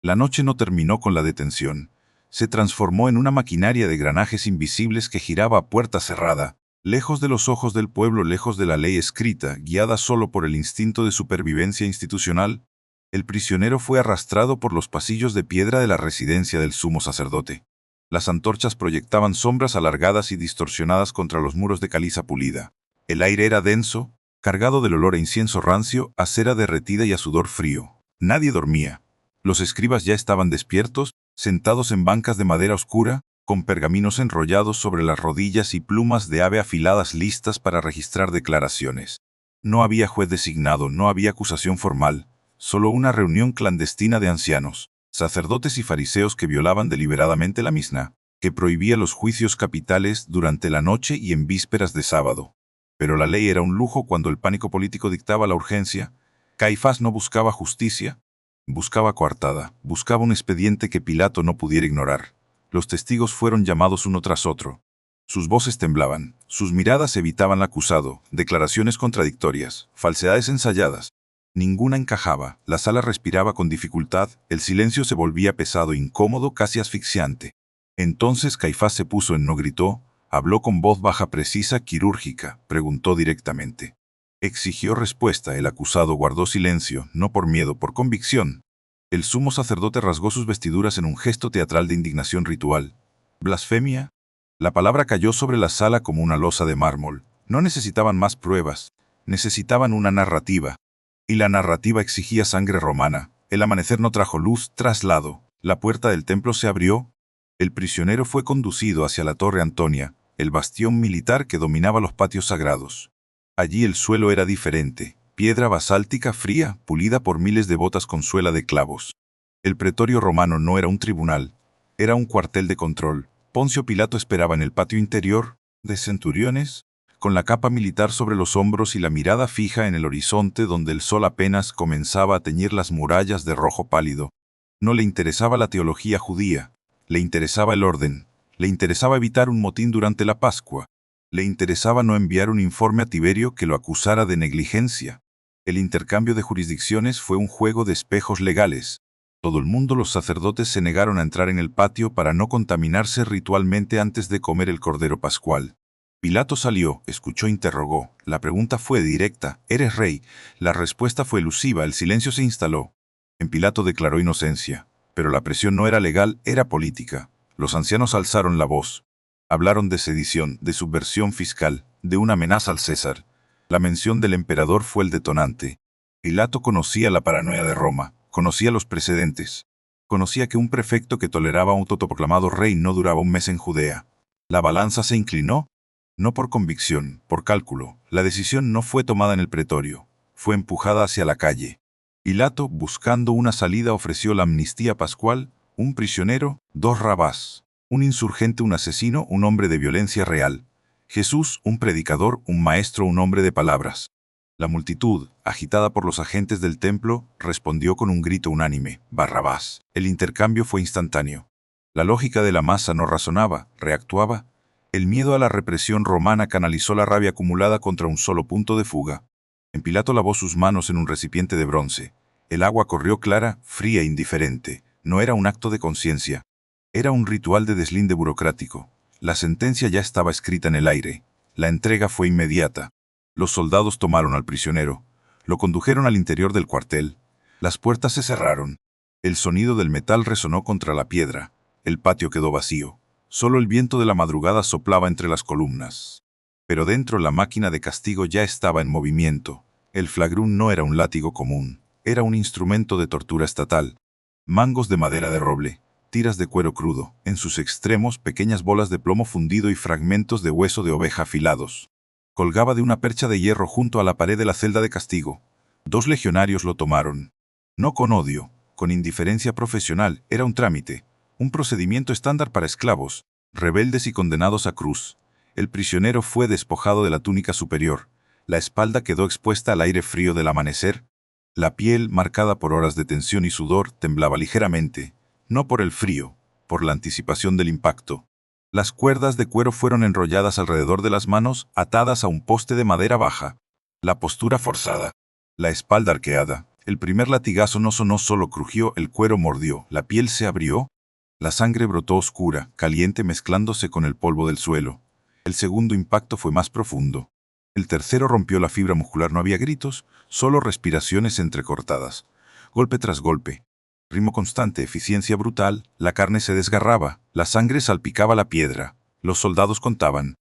La noche no terminó con la detención. Se transformó en una maquinaria de granajes invisibles que giraba a puerta cerrada, lejos de los ojos del pueblo, lejos de la ley escrita, guiada solo por el instinto de supervivencia institucional. El prisionero fue arrastrado por los pasillos de piedra de la residencia del sumo sacerdote. Las antorchas proyectaban sombras alargadas y distorsionadas contra los muros de caliza pulida. El aire era denso, cargado del olor a incienso rancio, a cera derretida y a sudor frío. Nadie dormía. Los escribas ya estaban despiertos, sentados en bancas de madera oscura, con pergaminos enrollados sobre las rodillas y plumas de ave afiladas listas para registrar declaraciones. No había juez designado, no había acusación formal, solo una reunión clandestina de ancianos, sacerdotes y fariseos que violaban deliberadamente la Misná, que prohibía los juicios capitales durante la noche y en vísperas de sábado. Pero la ley era un lujo cuando el pánico político dictaba la urgencia. Caifás no buscaba justicia, buscaba coartada, buscaba un expediente que Pilato no pudiera ignorar. Los testigos fueron llamados uno tras otro. Sus voces temblaban, sus miradas evitaban al acusado, declaraciones contradictorias, falsedades ensayadas. Ninguna encajaba, la sala respiraba con dificultad, el silencio se volvía pesado, incómodo, casi asfixiante. Entonces Caifás se puso en no gritó, habló con voz baja, precisa, quirúrgica, preguntó directamente. Exigió respuesta, el acusado guardó silencio, no por miedo, por convicción. El sumo sacerdote rasgó sus vestiduras en un gesto teatral de indignación ritual. ¿Blasfemia? La palabra cayó sobre la sala como una losa de mármol. No necesitaban más pruebas, necesitaban una narrativa. Y la narrativa exigía sangre romana. El amanecer no trajo luz, traslado. La puerta del templo se abrió. El prisionero fue conducido hacia la Torre Antonia, el bastión militar que dominaba los patios sagrados. Allí el suelo era diferente, piedra basáltica fría, pulida por miles de botas con suela de clavos. El pretorio romano no era un tribunal, era un cuartel de control. Poncio Pilato esperaba en el patio interior, de centuriones, con la capa militar sobre los hombros y la mirada fija en el horizonte donde el sol apenas comenzaba a teñir las murallas de rojo pálido. No le interesaba la teología judía, le interesaba el orden, le interesaba evitar un motín durante la Pascua, le interesaba no enviar un informe a Tiberio que lo acusara de negligencia. El intercambio de jurisdicciones fue un juego de espejos legales. Todo el mundo, los sacerdotes se negaron a entrar en el patio para no contaminarse ritualmente antes de comer el cordero pascual. Pilato salió, escuchó, interrogó. La pregunta fue directa: ¿eres rey? La respuesta fue elusiva, el silencio se instaló. En Pilato declaró inocencia, pero la presión no era legal, era política. Los ancianos alzaron la voz. Hablaron de sedición, de subversión fiscal, de una amenaza al César. La mención del emperador fue el detonante. Pilato conocía la paranoia de Roma, conocía los precedentes. Conocía que un prefecto que toleraba a un autoproclamado rey no duraba un mes en Judea. La balanza se inclinó, no por convicción, por cálculo. La decisión no fue tomada en el pretorio, fue empujada hacia la calle. Pilato, buscando una salida, ofreció la amnistía pascual: un prisionero, 2 rabás, un insurgente, un asesino, un hombre de violencia real. Jesús, un predicador, un maestro, un hombre de palabras. La multitud, agitada por los agentes del templo, respondió con un grito unánime: Barrabás. El intercambio fue instantáneo. La lógica de la masa no razonaba, reactuaba. El miedo a la represión romana canalizó la rabia acumulada contra un solo punto de fuga. Pilato lavó sus manos en un recipiente de bronce. El agua corrió clara, fría e indiferente. No era un acto de conciencia. Era un ritual de deslinde burocrático. La sentencia ya estaba escrita en el aire. La entrega fue inmediata. Los soldados tomaron al prisionero. Lo condujeron al interior del cuartel. Las puertas se cerraron. El sonido del metal resonó contra la piedra. El patio quedó vacío. Solo el viento de la madrugada soplaba entre las columnas. Pero dentro la máquina de castigo ya estaba en movimiento. El flagrún no era un látigo común, era un instrumento de tortura estatal. Mangos de madera de roble, tiras de cuero crudo, en sus extremos pequeñas bolas de plomo fundido y fragmentos de hueso de oveja afilados. Colgaba de una percha de hierro junto a la pared de la celda de castigo. 2 legionarios lo tomaron. No con odio, con indiferencia profesional, era un trámite, un procedimiento estándar para esclavos, rebeldes y condenados a cruz. El prisionero fue despojado de la túnica superior. La espalda quedó expuesta al aire frío del amanecer. La piel, marcada por horas de tensión y sudor, temblaba ligeramente, no por el frío, por la anticipación del impacto. Las cuerdas de cuero fueron enrolladas alrededor de las manos, atadas a un poste de madera baja. La postura forzada, la espalda arqueada. El primer latigazo no sonó, solo crujió, el cuero mordió, la piel se abrió. La sangre brotó oscura, caliente, mezclándose con el polvo del suelo. El segundo impacto fue más profundo. El tercero rompió la fibra muscular. No había gritos, solo respiraciones entrecortadas. Golpe tras golpe. Ritmo constante, eficiencia brutal. La carne se desgarraba, la sangre salpicaba la piedra. Los soldados contaban.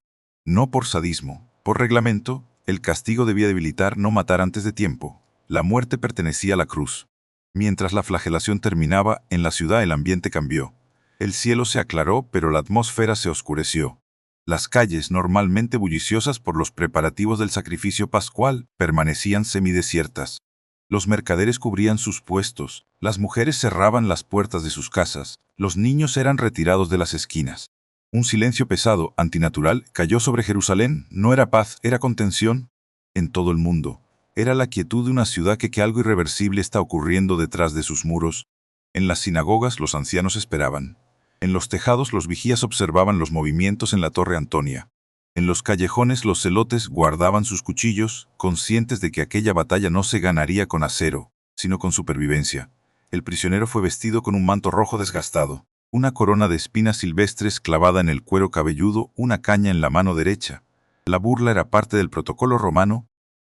No por sadismo, por reglamento, el castigo debía debilitar, no matar antes de tiempo. La muerte pertenecía a la cruz. Mientras la flagelación terminaba, en la ciudad el ambiente cambió. El cielo se aclaró, pero la atmósfera se oscureció. Las calles, normalmente bulliciosas por los preparativos del sacrificio pascual, permanecían semidesiertas. Los mercaderes cubrían sus puestos, las mujeres cerraban las puertas de sus casas, los niños eran retirados de las esquinas. Un silencio pesado, antinatural, cayó sobre Jerusalén. No era paz, era contención. En todo el mundo, era la quietud de una ciudad que algo irreversible está ocurriendo detrás de sus muros. En las sinagogas los ancianos esperaban. En los tejados los vigías observaban los movimientos en la Torre Antonia. En los callejones los celotes guardaban sus cuchillos, conscientes de que aquella batalla no se ganaría con acero, sino con supervivencia. El prisionero fue vestido con un manto rojo desgastado, una corona de espinas silvestres clavada en el cuero cabelludo, una caña en la mano derecha. La burla era parte del protocolo romano: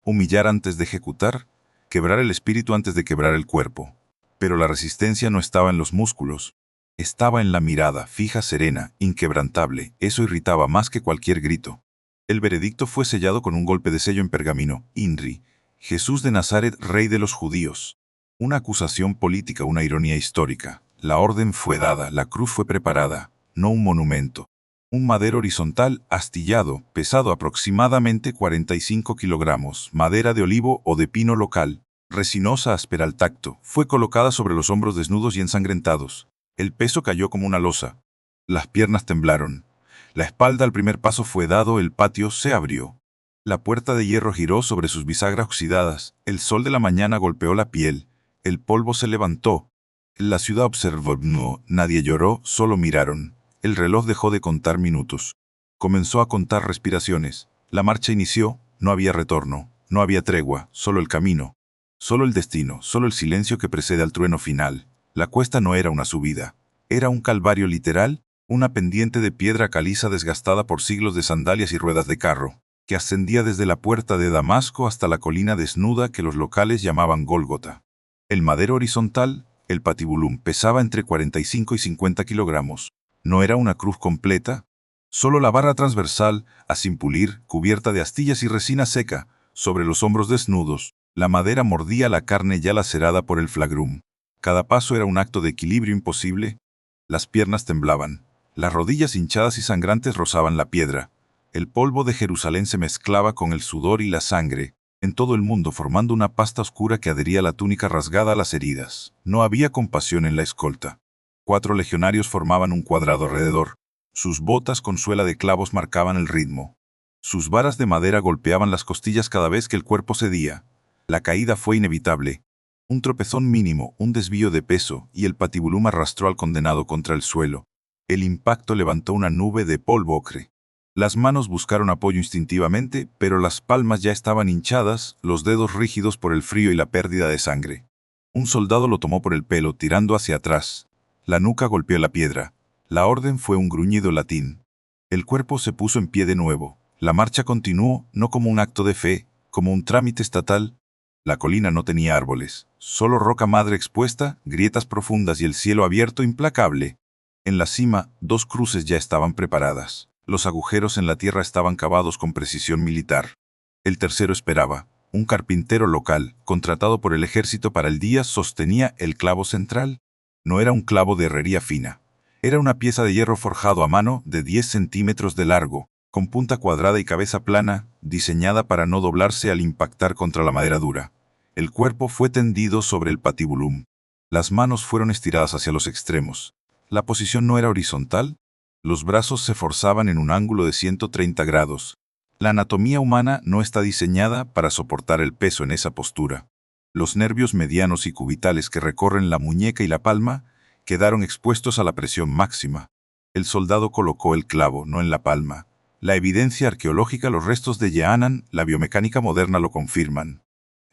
humillar antes de ejecutar, quebrar el espíritu antes de quebrar el cuerpo. Pero la resistencia no estaba en los músculos. Estaba en la mirada, fija, serena, inquebrantable. Eso irritaba más que cualquier grito. El veredicto fue sellado con un golpe de sello en pergamino: INRI, Jesús de Nazaret, Rey de los Judíos. Una acusación política, una ironía histórica. La orden fue dada, la cruz fue preparada, no un monumento. Un madero horizontal, astillado, pesado aproximadamente 45 kilogramos, madera de olivo o de pino local, resinosa, áspera al tacto, fue colocada sobre los hombros desnudos y ensangrentados. El peso cayó como una losa. Las piernas temblaron. La espalda al primer paso fue dado, el patio se abrió. La puerta de hierro giró sobre sus bisagras oxidadas. El sol de la mañana golpeó la piel. El polvo se levantó. La ciudad observó. No, nadie lloró, solo miraron. El reloj dejó de contar minutos. Comenzó a contar respiraciones. La marcha inició, no había retorno, no había tregua, solo el camino. Solo el destino, solo el silencio que precede al trueno final. La cuesta no era una subida, era un calvario literal, una pendiente de piedra caliza desgastada por siglos de sandalias y ruedas de carro, que ascendía desde la puerta de Damasco hasta la colina desnuda que los locales llamaban Gólgota. El madero horizontal, el patibulum, pesaba entre 45 y 50 kilogramos. No era una cruz completa, solo la barra transversal, a sin pulir, cubierta de astillas y resina seca, sobre los hombros desnudos. La madera mordía la carne ya lacerada por el flagrum. Cada paso era un acto de equilibrio imposible. Las piernas temblaban. Las rodillas hinchadas y sangrantes rozaban la piedra. El polvo de Jerusalén se mezclaba con el sudor y la sangre, en todo el mundo formando una pasta oscura que adhería a la túnica rasgada a las heridas. No había compasión en la escolta. 4 legionarios formaban un cuadrado alrededor. Sus botas con suela de clavos marcaban el ritmo. Sus varas de madera golpeaban las costillas cada vez que el cuerpo cedía. La caída fue inevitable. Un tropezón mínimo, un desvío de peso, y el patibulum arrastró al condenado contra el suelo. El impacto levantó una nube de polvo ocre. Las manos buscaron apoyo instintivamente, pero las palmas ya estaban hinchadas, los dedos rígidos por el frío y la pérdida de sangre. Un soldado lo tomó por el pelo, tirando hacia atrás. La nuca golpeó la piedra. La orden fue un gruñido latín. El cuerpo se puso en pie de nuevo. La marcha continuó, no como un acto de fe, como un trámite estatal. La colina no tenía árboles, solo roca madre expuesta, grietas profundas y el cielo abierto implacable. En la cima, 2 cruces ya estaban preparadas. Los agujeros en la tierra estaban cavados con precisión militar. El tercero esperaba. Un carpintero local, contratado por el ejército para el día, sostenía el clavo central. No era un clavo de herrería fina. Era una pieza de hierro forjado a mano de 10 centímetros de largo, con punta cuadrada y cabeza plana, diseñada para no doblarse al impactar contra la madera dura. El cuerpo fue tendido sobre el patibulum. Las manos fueron estiradas hacia los extremos. La posición no era horizontal. Los brazos se forzaban en un ángulo de 130 grados. La anatomía humana no está diseñada para soportar el peso en esa postura. Los nervios medianos y cubitales que recorren la muñeca y la palma quedaron expuestos a la presión máxima. El soldado colocó el clavo, no en la palma. La evidencia arqueológica, los restos de Yeanan, la biomecánica moderna lo confirman.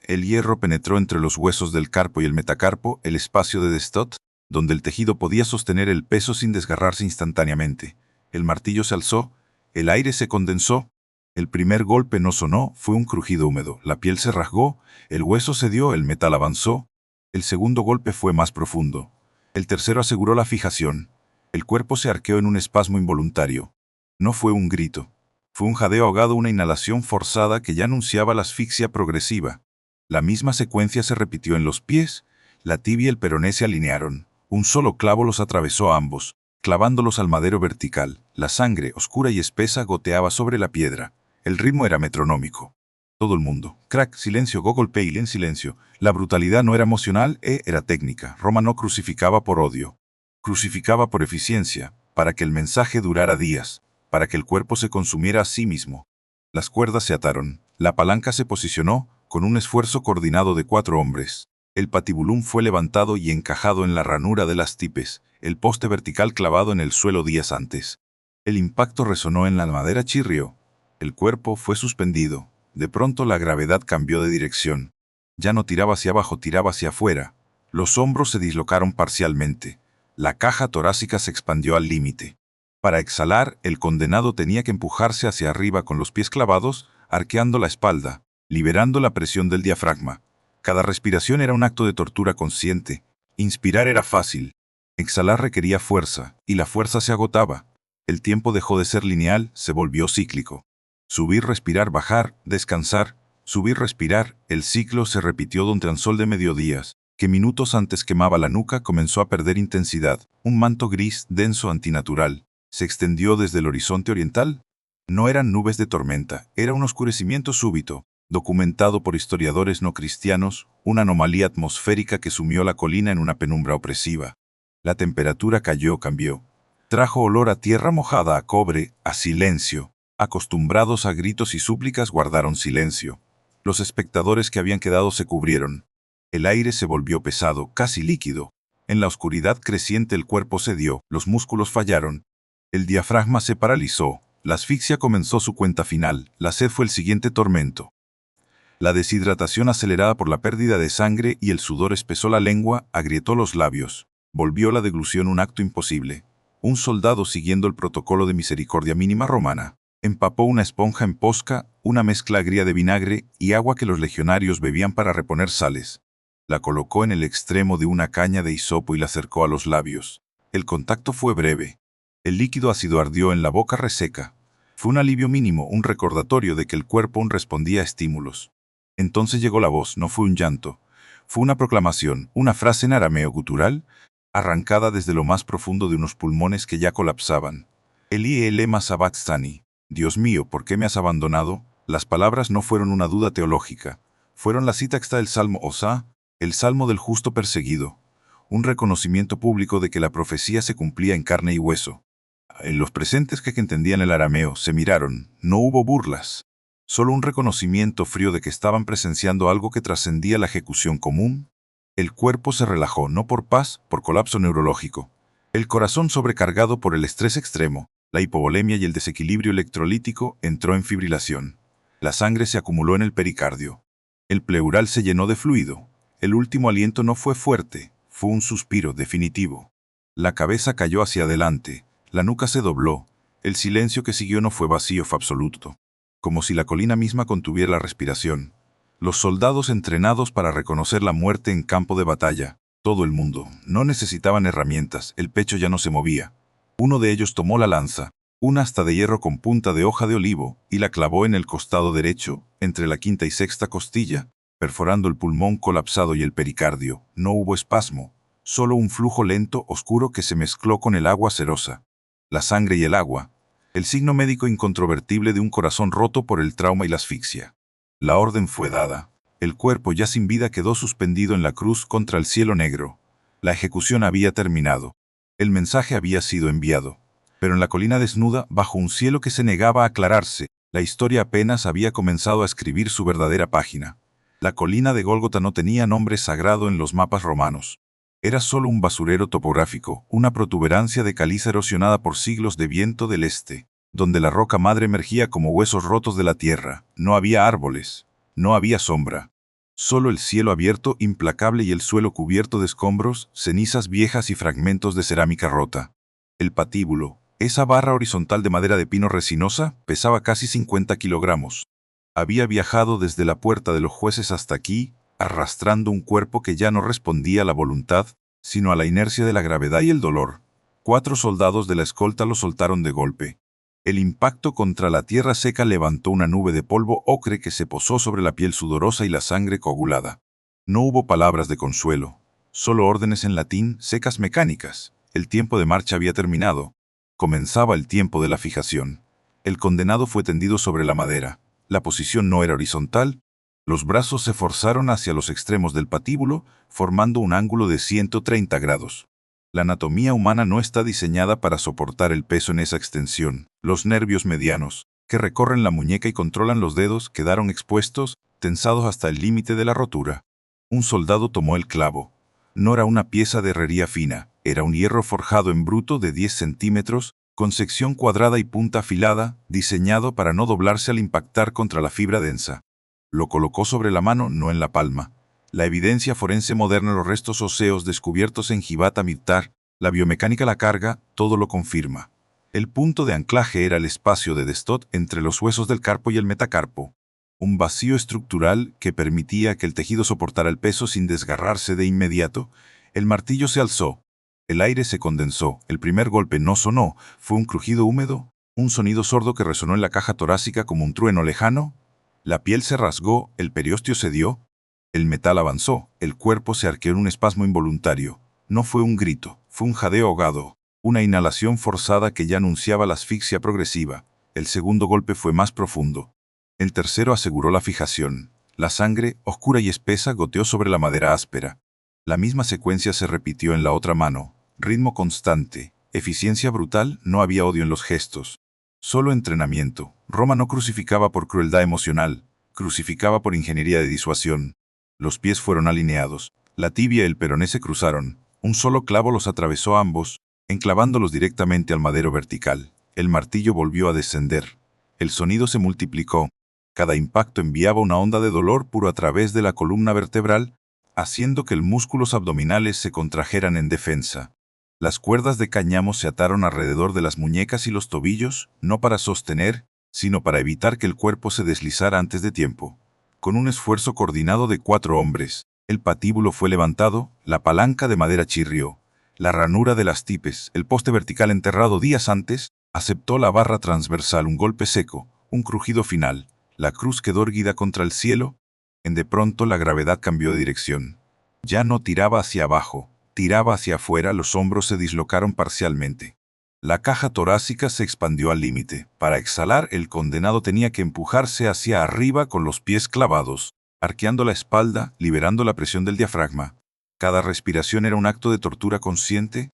El hierro penetró entre los huesos del carpo y el metacarpo, el espacio de Destot, donde el tejido podía sostener el peso sin desgarrarse instantáneamente. El martillo se alzó, el aire se condensó. El primer golpe no sonó, fue un crujido húmedo. La piel se rasgó, el hueso cedió, el metal avanzó. El segundo golpe fue más profundo. El tercero aseguró la fijación. El cuerpo se arqueó en un espasmo involuntario. No fue un grito. Fue un jadeo ahogado, una inhalación forzada que ya anunciaba la asfixia progresiva. La misma secuencia se repitió en los pies. La tibia y el peroné se alinearon. Un solo clavo los atravesó a ambos, clavándolos al madero vertical. La sangre, oscura y espesa, goteaba sobre la piedra. El ritmo era metronómico. Todo el mundo. Crack, silencio, Gogol Peil en silencio. La brutalidad no era emocional, era técnica. Roma no crucificaba por odio. Crucificaba por eficiencia, para que el mensaje durara días, para que el cuerpo se consumiera a sí mismo. Las cuerdas se ataron. La palanca se posicionó, con un esfuerzo coordinado de 4 hombres. El patibulum fue levantado y encajado en la ranura de las tipes, el poste vertical clavado en el suelo días antes. El impacto resonó en la madera, chirrió. El cuerpo fue suspendido. De pronto la gravedad cambió de dirección. Ya no tiraba hacia abajo, tiraba hacia afuera. Los hombros se dislocaron parcialmente. La caja torácica se expandió al límite. Para exhalar, el condenado tenía que empujarse hacia arriba con los pies clavados, arqueando la espalda, liberando la presión del diafragma. Cada respiración era un acto de tortura consciente. Inspirar era fácil. Exhalar requería fuerza, y la fuerza se agotaba. El tiempo dejó de ser lineal, se volvió cíclico. Subir, respirar, bajar, descansar. Subir, respirar. El ciclo se repitió durante un sol de mediodías, que minutos antes quemaba la nuca, comenzó a perder intensidad. Un manto gris, denso, antinatural, se extendió desde el horizonte oriental. No eran nubes de tormenta, era un oscurecimiento súbito, documentado por historiadores no cristianos, una anomalía atmosférica que sumió la colina en una penumbra opresiva. La temperatura cambió. Trajo olor a tierra mojada, a cobre, a silencio. Acostumbrados a gritos y súplicas, guardaron silencio. Los espectadores que habían quedado se cubrieron. El aire se volvió pesado, casi líquido. En la oscuridad creciente el cuerpo cedió, los músculos fallaron. El diafragma se paralizó. La asfixia comenzó su cuenta final. La sed fue el siguiente tormento. La deshidratación acelerada por la pérdida de sangre y el sudor espesó la lengua, agrietó los labios. Volvió la deglución un acto imposible. Un soldado, siguiendo el protocolo de misericordia mínima romana, empapó una esponja en posca, una mezcla agria de vinagre y agua que los legionarios bebían para reponer sales. La colocó en el extremo de una caña de hisopo y la acercó a los labios. El contacto fue breve. El líquido ácido ardió en la boca reseca. Fue un alivio mínimo, un recordatorio de que el cuerpo aún respondía a estímulos. Entonces llegó la voz, no fue un llanto. Fue una proclamación, una frase en arameo gutural, arrancada desde lo más profundo de unos pulmones que ya colapsaban. Eli lema sabachthani. Dios mío, ¿por qué me has abandonado? Las palabras no fueron una duda teológica. Fueron la cita extra del Salmo Osá, el Salmo del justo perseguido. Un reconocimiento público de que la profecía se cumplía en carne y hueso. En los presentes que entendían el arameo se miraron. No hubo burlas. Solo un reconocimiento frío de que estaban presenciando algo que trascendía la ejecución común. El cuerpo se relajó, no por paz, por colapso neurológico. El corazón, sobrecargado por el estrés extremo, la hipovolemia y el desequilibrio electrolítico, entró en fibrilación. La sangre se acumuló en el pericardio. El pleural se llenó de fluido. El último aliento no fue fuerte, fue un suspiro definitivo. La cabeza cayó hacia adelante, la nuca se dobló. El silencio que siguió no fue vacío, fue absoluto. Como si la colina misma contuviera la respiración. Los soldados entrenados para reconocer la muerte en campo de batalla, todo el mundo, no necesitaban herramientas, el pecho ya no se movía. Uno de ellos tomó la lanza, una asta de hierro con punta de hoja de olivo, y la clavó en el costado derecho, entre la quinta y sexta costilla, perforando el pulmón colapsado y el pericardio. No hubo espasmo, solo un flujo lento, oscuro que se mezcló con el agua cerosa. La sangre y el agua, el signo médico incontrovertible de un corazón roto por el trauma y la asfixia. La orden fue dada. El cuerpo ya sin vida quedó suspendido en la cruz contra el cielo negro. La ejecución había terminado. El mensaje había sido enviado. Pero en la colina desnuda, bajo un cielo que se negaba a aclararse, la historia apenas había comenzado a escribir su verdadera página. La colina de Gólgota no tenía nombre sagrado en los mapas romanos. Era solo un basurero topográfico, una protuberancia de caliza erosionada por siglos de viento del este, donde la roca madre emergía como huesos rotos de la tierra. No había árboles, no había sombra. Solo el cielo abierto, implacable, y el suelo cubierto de escombros, cenizas viejas y fragmentos de cerámica rota. El patíbulo, esa barra horizontal de madera de pino resinosa, pesaba casi 50 kilogramos. Había viajado desde la puerta de los jueces hasta aquí, arrastrando un cuerpo que ya no respondía a la voluntad, sino a la inercia de la gravedad y el dolor. 4 soldados de la escolta lo soltaron de golpe. El impacto contra la tierra seca levantó una nube de polvo ocre que se posó sobre la piel sudorosa y la sangre coagulada. No hubo palabras de consuelo, solo órdenes en latín, secas mecánicas. El tiempo de marcha había terminado. Comenzaba el tiempo de la fijación. El condenado fue tendido sobre la madera. La posición no era horizontal. Los brazos se forzaron hacia los extremos del patíbulo, formando un ángulo de 130 grados. La anatomía humana no está diseñada para soportar el peso en esa extensión. Los nervios medianos, que recorren la muñeca y controlan los dedos, quedaron expuestos, tensados hasta el límite de la rotura. Un soldado tomó el clavo. No era una pieza de herrería fina, era un hierro forjado en bruto de 10 centímetros, con sección cuadrada y punta afilada, diseñado para no doblarse al impactar contra la fibra densa. Lo colocó sobre la mano, no en la palma. La evidencia forense moderna, los restos óseos descubiertos en Gibata Midtar, la biomecánica, la carga, todo lo confirma. El punto de anclaje era el espacio de Destot entre los huesos del carpo y el metacarpo. Un vacío estructural que permitía que el tejido soportara el peso sin desgarrarse de inmediato. El martillo se alzó. El aire se condensó. El primer golpe no sonó. Fue un crujido húmedo, un sonido sordo que resonó en la caja torácica como un trueno lejano. La piel se rasgó, el periósteo cedió. El metal avanzó, el cuerpo se arqueó en un espasmo involuntario. No fue un grito, fue un jadeo ahogado, una inhalación forzada que ya anunciaba la asfixia progresiva. El segundo golpe fue más profundo. El tercero aseguró la fijación. La sangre, oscura y espesa, goteó sobre la madera áspera. La misma secuencia se repitió en la otra mano. Ritmo constante, eficiencia brutal, no había odio en los gestos. Solo entrenamiento. Roma no crucificaba por crueldad emocional, crucificaba por ingeniería de disuasión. Los pies fueron alineados. La tibia y el peroné se cruzaron. Un solo clavo los atravesó ambos, enclavándolos directamente al madero vertical. El martillo volvió a descender. El sonido se multiplicó. Cada impacto enviaba una onda de dolor puro a través de la columna vertebral, haciendo que los músculos abdominales se contrajeran en defensa. Las cuerdas de cáñamo se ataron alrededor de las muñecas y los tobillos, no para sostener, sino para evitar que el cuerpo se deslizara antes de tiempo. Con un esfuerzo coordinado de 4 hombres, el patíbulo fue levantado, la palanca de madera chirrió. La ranura de las tipes, el poste vertical enterrado días antes, aceptó la barra transversal, un golpe seco, un crujido final. La cruz quedó erguida contra el cielo. De pronto la gravedad cambió de dirección. Ya no tiraba hacia abajo, tiraba hacia afuera, los hombros se dislocaron parcialmente. La caja torácica se expandió al límite. Para exhalar, el condenado tenía que empujarse hacia arriba con los pies clavados, arqueando la espalda, liberando la presión del diafragma. Cada respiración era un acto de tortura consciente.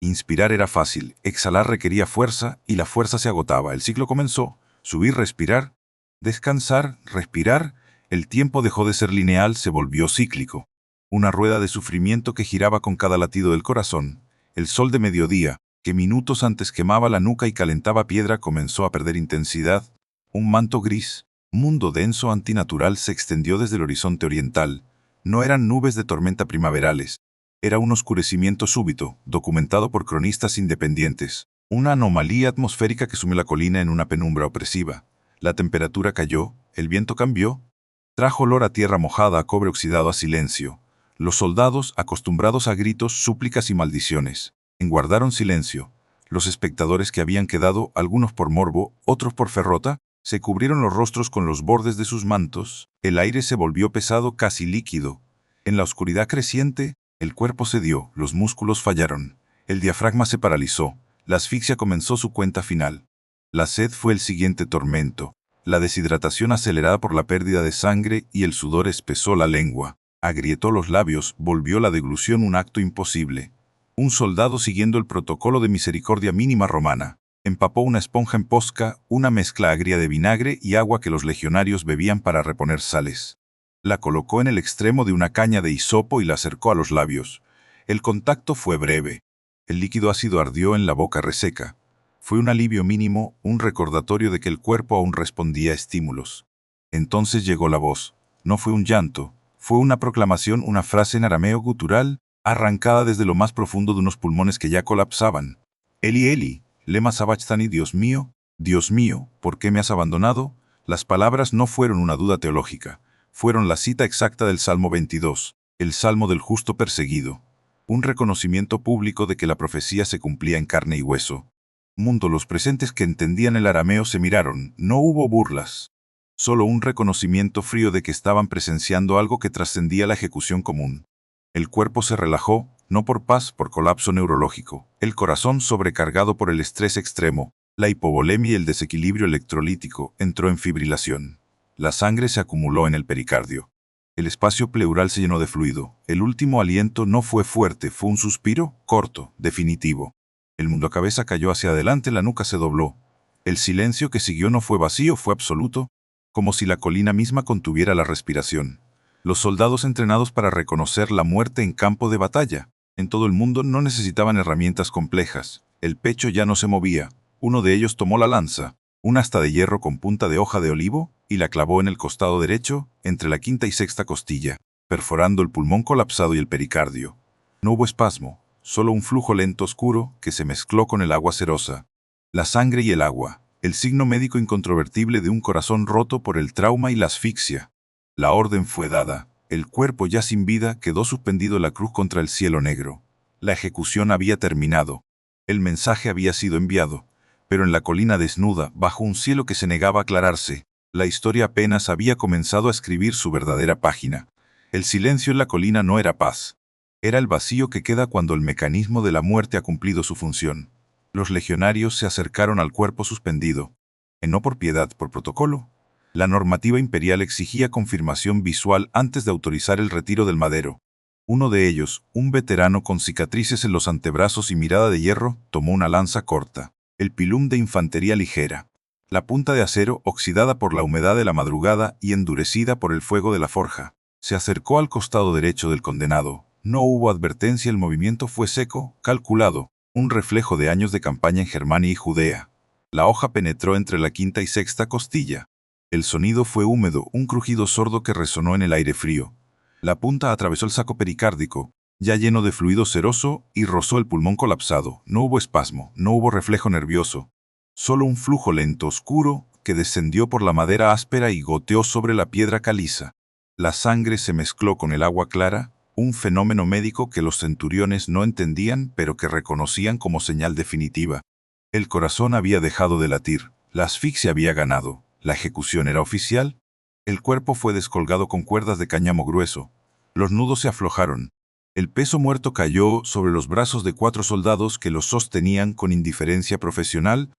Inspirar era fácil, exhalar requería fuerza, y la fuerza se agotaba. El ciclo comenzó. Subir, respirar, descansar, respirar. El tiempo dejó de ser lineal, se volvió cíclico. Una rueda de sufrimiento que giraba con cada latido del corazón. El sol de mediodía, que minutos antes quemaba la nuca y calentaba piedra, comenzó a perder intensidad. Un manto gris, mundo denso antinatural, se extendió desde el horizonte oriental. No eran nubes de tormenta primaverales. Era un oscurecimiento súbito, documentado por cronistas independientes. Una anomalía atmosférica que sumió la colina en una penumbra opresiva. La temperatura cayó, el viento cambió. Trajo olor a tierra mojada, a cobre oxidado, a silencio. Los soldados, acostumbrados a gritos, súplicas y maldiciones, guardaron silencio. Los espectadores que habían quedado, algunos por morbo, otros por ferrota, se cubrieron los rostros con los bordes de sus mantos. El aire se volvió pesado, casi líquido. En la oscuridad creciente, el cuerpo cedió, los músculos fallaron. El diafragma se paralizó. La asfixia comenzó su cuenta final. La sed fue el siguiente tormento. La deshidratación acelerada por la pérdida de sangre y el sudor espesó la lengua. Agrietó los labios, volvió la deglución un acto imposible. Un soldado, siguiendo el protocolo de misericordia mínima romana, empapó una esponja en posca, una mezcla agria de vinagre y agua que los legionarios bebían para reponer sales. La colocó en el extremo de una caña de hisopo y la acercó a los labios. El contacto fue breve. El líquido ácido ardió en la boca reseca. Fue un alivio mínimo, un recordatorio de que el cuerpo aún respondía a estímulos. Entonces llegó la voz. No fue un llanto, fue una proclamación, una frase en arameo gutural, arrancada desde lo más profundo de unos pulmones que ya colapsaban. Eli, Eli, lema sabachthani, Dios mío, ¿por qué me has abandonado? Las palabras no fueron una duda teológica, fueron la cita exacta del Salmo 22, el Salmo del justo perseguido. Un reconocimiento público de que la profecía se cumplía en carne y hueso. Mundo, los presentes que entendían el arameo se miraron, no hubo burlas. Solo un reconocimiento frío de que estaban presenciando algo que trascendía la ejecución común. El cuerpo se relajó, no por paz, por colapso neurológico. El corazón, sobrecargado por el estrés extremo, la hipovolemia y el desequilibrio electrolítico, entró en fibrilación. La sangre se acumuló en el pericardio. El espacio pleural se llenó de fluido. El último aliento no fue fuerte, fue un suspiro corto, definitivo. El mundo cabeza cayó hacia adelante, la nuca se dobló. El silencio que siguió no fue vacío, fue absoluto, como si la colina misma contuviera la respiración. Los soldados entrenados para reconocer la muerte en campo de batalla, en todo el mundo, no necesitaban herramientas complejas. El pecho ya no se movía. Uno de ellos tomó la lanza, una asta de hierro con punta de hoja de olivo, y la clavó en el costado derecho, entre la quinta y sexta costilla, perforando el pulmón colapsado y el pericardio. No hubo espasmo, solo un flujo lento oscuro que se mezcló con el agua cerosa. La sangre y el agua, el signo médico incontrovertible de un corazón roto por el trauma y la asfixia. La orden fue dada. El cuerpo ya sin vida quedó suspendido en la cruz contra el cielo negro. La ejecución había terminado. El mensaje había sido enviado. Pero en la colina desnuda, bajo un cielo que se negaba a aclararse, la historia apenas había comenzado a escribir su verdadera página. El silencio en la colina no era paz. Era el vacío que queda cuando el mecanismo de la muerte ha cumplido su función. Los legionarios se acercaron al cuerpo suspendido. No por piedad, por protocolo. La normativa imperial exigía confirmación visual antes de autorizar el retiro del madero. Uno de ellos, un veterano con cicatrices en los antebrazos y mirada de hierro, tomó una lanza corta, el pilum de infantería ligera. La punta de acero, oxidada por la humedad de la madrugada y endurecida por el fuego de la forja, se acercó al costado derecho del condenado. No hubo advertencia, el movimiento fue seco, calculado, un reflejo de años de campaña en Germania y Judea. La hoja penetró entre la quinta y sexta costilla. El sonido fue húmedo, un crujido sordo que resonó en el aire frío. La punta atravesó el saco pericárdico, ya lleno de fluido seroso, y rozó el pulmón colapsado. No hubo espasmo, no hubo reflejo nervioso. Solo un flujo lento, oscuro, que descendió por la madera áspera y goteó sobre la piedra caliza. La sangre se mezcló con el agua clara, un fenómeno médico que los centuriones no entendían, pero que reconocían como señal definitiva. El corazón había dejado de latir, la asfixia había ganado, la ejecución era oficial. El cuerpo fue descolgado con cuerdas de cáñamo grueso. Los nudos se aflojaron. El peso muerto cayó sobre los brazos de 4 soldados que los sostenían con indiferencia profesional.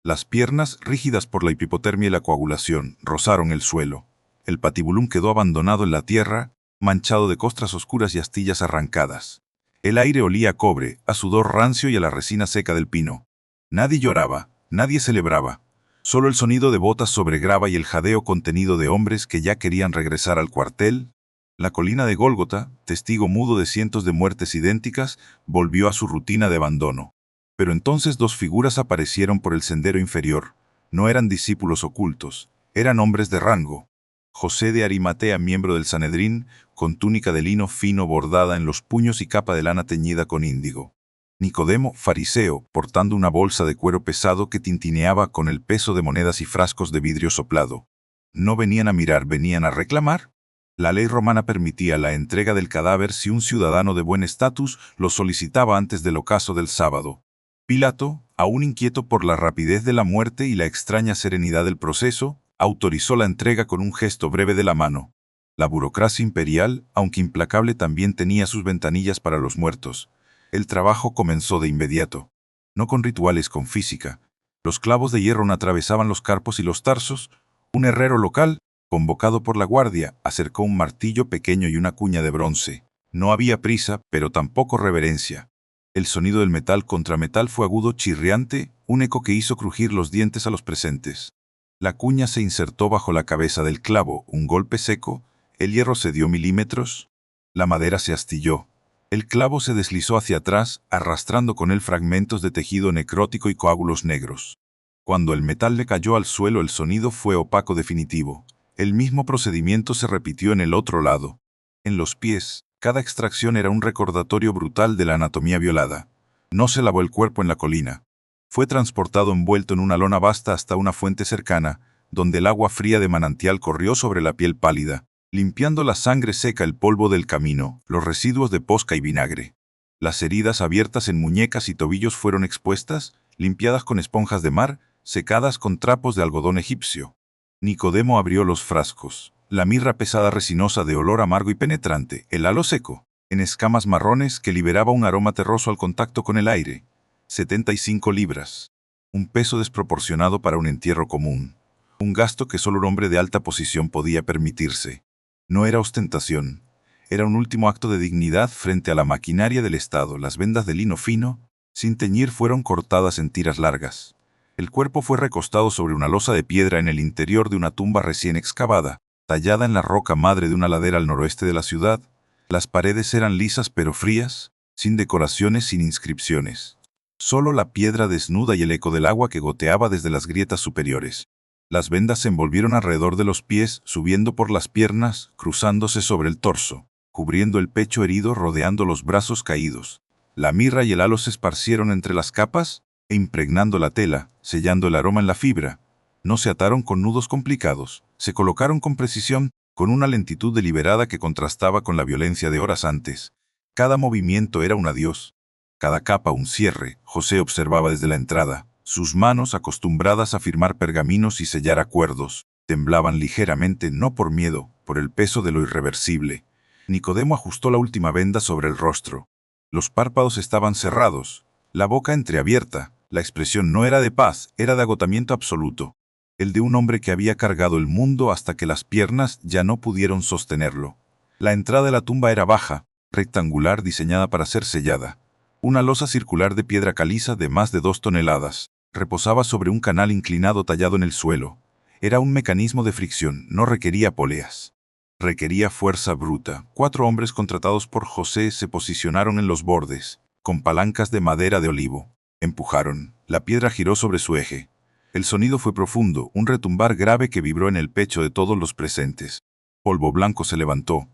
Las piernas, rígidas por la hipotermia y la coagulación, rozaron el suelo. El patibulum quedó abandonado en la tierra, manchado de costras oscuras y astillas arrancadas. El aire olía a cobre, a sudor rancio y a la resina seca del pino. Nadie lloraba, nadie celebraba. Solo el sonido de botas sobre grava y el jadeo contenido de hombres que ya querían regresar al cuartel. La colina de Gólgota, testigo mudo de cientos de muertes idénticas, volvió a su rutina de abandono. Pero entonces 2 figuras aparecieron por el sendero inferior. No eran discípulos ocultos, eran hombres de rango. José de Arimatea, miembro del Sanedrín, con túnica de lino fino bordada en los puños y capa de lana teñida con índigo. Nicodemo, fariseo, portando una bolsa de cuero pesado que tintineaba con el peso de monedas y frascos de vidrio soplado. No venían a mirar, venían a reclamar. La ley romana permitía la entrega del cadáver si un ciudadano de buen estatus lo solicitaba antes del ocaso del sábado. Pilato, aún inquieto por la rapidez de la muerte y la extraña serenidad del proceso, autorizó la entrega con un gesto breve de la mano. La burocracia imperial, aunque implacable, también tenía sus ventanillas para los muertos. El trabajo comenzó de inmediato. No con rituales, con física. Los clavos de hierro atravesaban los carpos y los tarsos. Un herrero local, convocado por la guardia, acercó un martillo pequeño y una cuña de bronce. No había prisa, pero tampoco reverencia. El sonido del metal contra metal fue agudo, chirriante, un eco que hizo crujir los dientes a los presentes. La cuña se insertó bajo la cabeza del clavo, un golpe seco, el hierro cedió milímetros, la madera se astilló. El clavo se deslizó hacia atrás, arrastrando con él fragmentos de tejido necrótico y coágulos negros. Cuando el metal le cayó al suelo, el sonido fue opaco definitivo. El mismo procedimiento se repitió en el otro lado. En los pies, cada extracción era un recordatorio brutal de la anatomía violada. No se lavó el cuerpo en la colina. Fue transportado envuelto en una lona vasta hasta una fuente cercana, donde el agua fría de manantial corrió sobre la piel pálida, limpiando la sangre seca, el polvo del camino, los residuos de posca y vinagre. Las heridas abiertas en muñecas y tobillos fueron expuestas, limpiadas con esponjas de mar, secadas con trapos de algodón egipcio. Nicodemo abrió los frascos. La mirra pesada resinosa de olor amargo y penetrante, el halo seco, en escamas marrones que liberaba un aroma terroso al contacto con el aire. 75 libras. Un peso desproporcionado para un entierro común. Un gasto que solo un hombre de alta posición podía permitirse. No era ostentación. Era un último acto de dignidad frente a la maquinaria del Estado. Las vendas de lino fino, sin teñir, fueron cortadas en tiras largas. El cuerpo fue recostado sobre una losa de piedra en el interior de una tumba recién excavada, tallada en la roca madre de una ladera al noroeste de la ciudad. Las paredes eran lisas pero frías, sin decoraciones, sin inscripciones. Solo la piedra desnuda y el eco del agua que goteaba desde las grietas superiores. Las vendas se envolvieron alrededor de los pies, subiendo por las piernas, cruzándose sobre el torso, cubriendo el pecho herido, rodeando los brazos caídos. La mirra y el halo se esparcieron entre las capas, e impregnando la tela, sellando el aroma en la fibra. No se ataron con nudos complicados, se colocaron con precisión, con una lentitud deliberada que contrastaba con la violencia de horas antes. Cada movimiento era un adiós, cada capa un cierre. José observaba desde la entrada. Sus manos, acostumbradas a firmar pergaminos y sellar acuerdos, temblaban ligeramente, no por miedo, por el peso de lo irreversible. Nicodemo ajustó la última venda sobre el rostro. Los párpados estaban cerrados, la boca entreabierta. La expresión no era de paz, era de agotamiento absoluto. El de un hombre que había cargado el mundo hasta que las piernas ya no pudieron sostenerlo. La entrada de la tumba era baja, rectangular, diseñada para ser sellada. Una losa circular de piedra caliza de más de 2 toneladas reposaba sobre un canal inclinado tallado en el suelo. Era un mecanismo de fricción, no requería poleas. Requería fuerza bruta. 4 hombres contratados por José se posicionaron en los bordes, con palancas de madera de olivo. Empujaron. La piedra giró sobre su eje. El sonido fue profundo, un retumbar grave que vibró en el pecho de todos los presentes. Polvo blanco se levantó.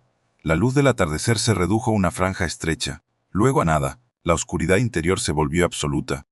La luz del atardecer se redujo a una franja estrecha, luego a nada. La oscuridad interior se volvió absoluta.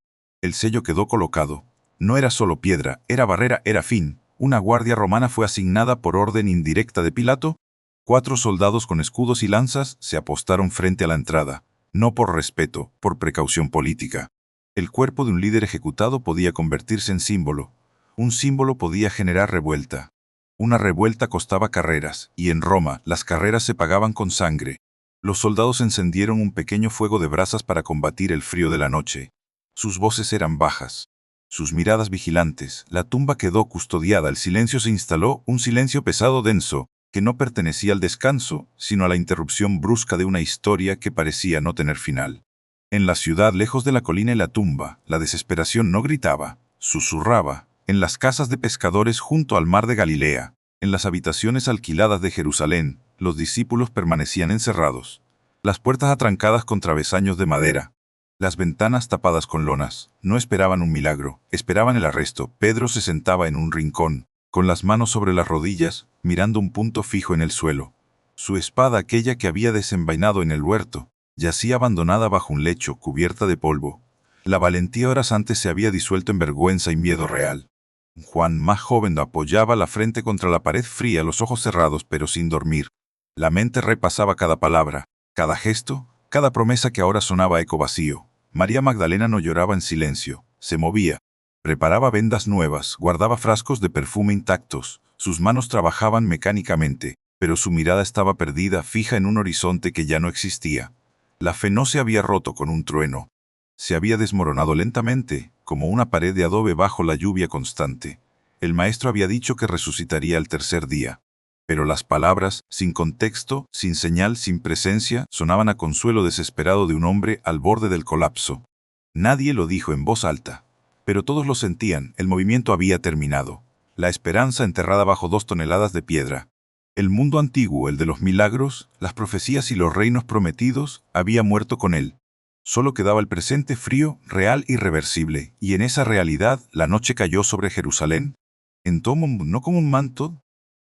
El sello quedó colocado. No era solo piedra, era barrera, era fin. Una guardia romana fue asignada por orden indirecta de Pilato. 4 soldados con escudos y lanzas se apostaron frente a la entrada, no por respeto, por precaución política. El cuerpo de un líder ejecutado podía convertirse en símbolo. Un símbolo podía generar revuelta. Una revuelta costaba carreras, y en Roma las carreras se pagaban con sangre. Los soldados encendieron un pequeño fuego de brasas para combatir el frío de la noche. Sus voces eran bajas, sus miradas vigilantes. La tumba quedó custodiada, el silencio se instaló, un silencio pesado, denso, que no pertenecía al descanso, sino a la interrupción brusca de una historia que parecía no tener final. En la ciudad, lejos de la colina y la tumba, la desesperación no gritaba, susurraba. En las casas de pescadores junto al mar de Galilea, en las habitaciones alquiladas de Jerusalén, los discípulos permanecían encerrados. Las puertas atrancadas con travesaños de madera, las ventanas tapadas con lonas. No esperaban un milagro, esperaban el arresto. Pedro se sentaba en un rincón, con las manos sobre las rodillas, mirando un punto fijo en el suelo. Su espada, aquella que había desenvainado en el huerto, yacía abandonada bajo un lecho, cubierta de polvo. La valentía horas antes se había disuelto en vergüenza y miedo real. Juan, más joven, apoyaba la frente contra la pared fría, los ojos cerrados pero sin dormir. La mente repasaba cada palabra, cada gesto, cada promesa que ahora sonaba eco vacío. María Magdalena no lloraba en silencio, se movía. Preparaba vendas nuevas, guardaba frascos de perfume intactos. Sus manos trabajaban mecánicamente, pero su mirada estaba perdida, fija en un horizonte que ya no existía. La fe no se había roto con un trueno. Se había desmoronado lentamente, como una pared de adobe bajo la lluvia constante. El maestro había dicho que resucitaría al tercer día. Pero las palabras, sin contexto, sin señal, sin presencia, sonaban a consuelo desesperado de un hombre al borde del colapso. Nadie lo dijo en voz alta, pero todos lo sentían. El movimiento había terminado. La esperanza enterrada bajo 2 toneladas de piedra. El mundo antiguo, el de los milagros, las profecías y los reinos prometidos, había muerto con él. Solo quedaba el presente frío, real, irreversible, y en esa realidad la noche cayó sobre Jerusalén. En tomo, no como un manto,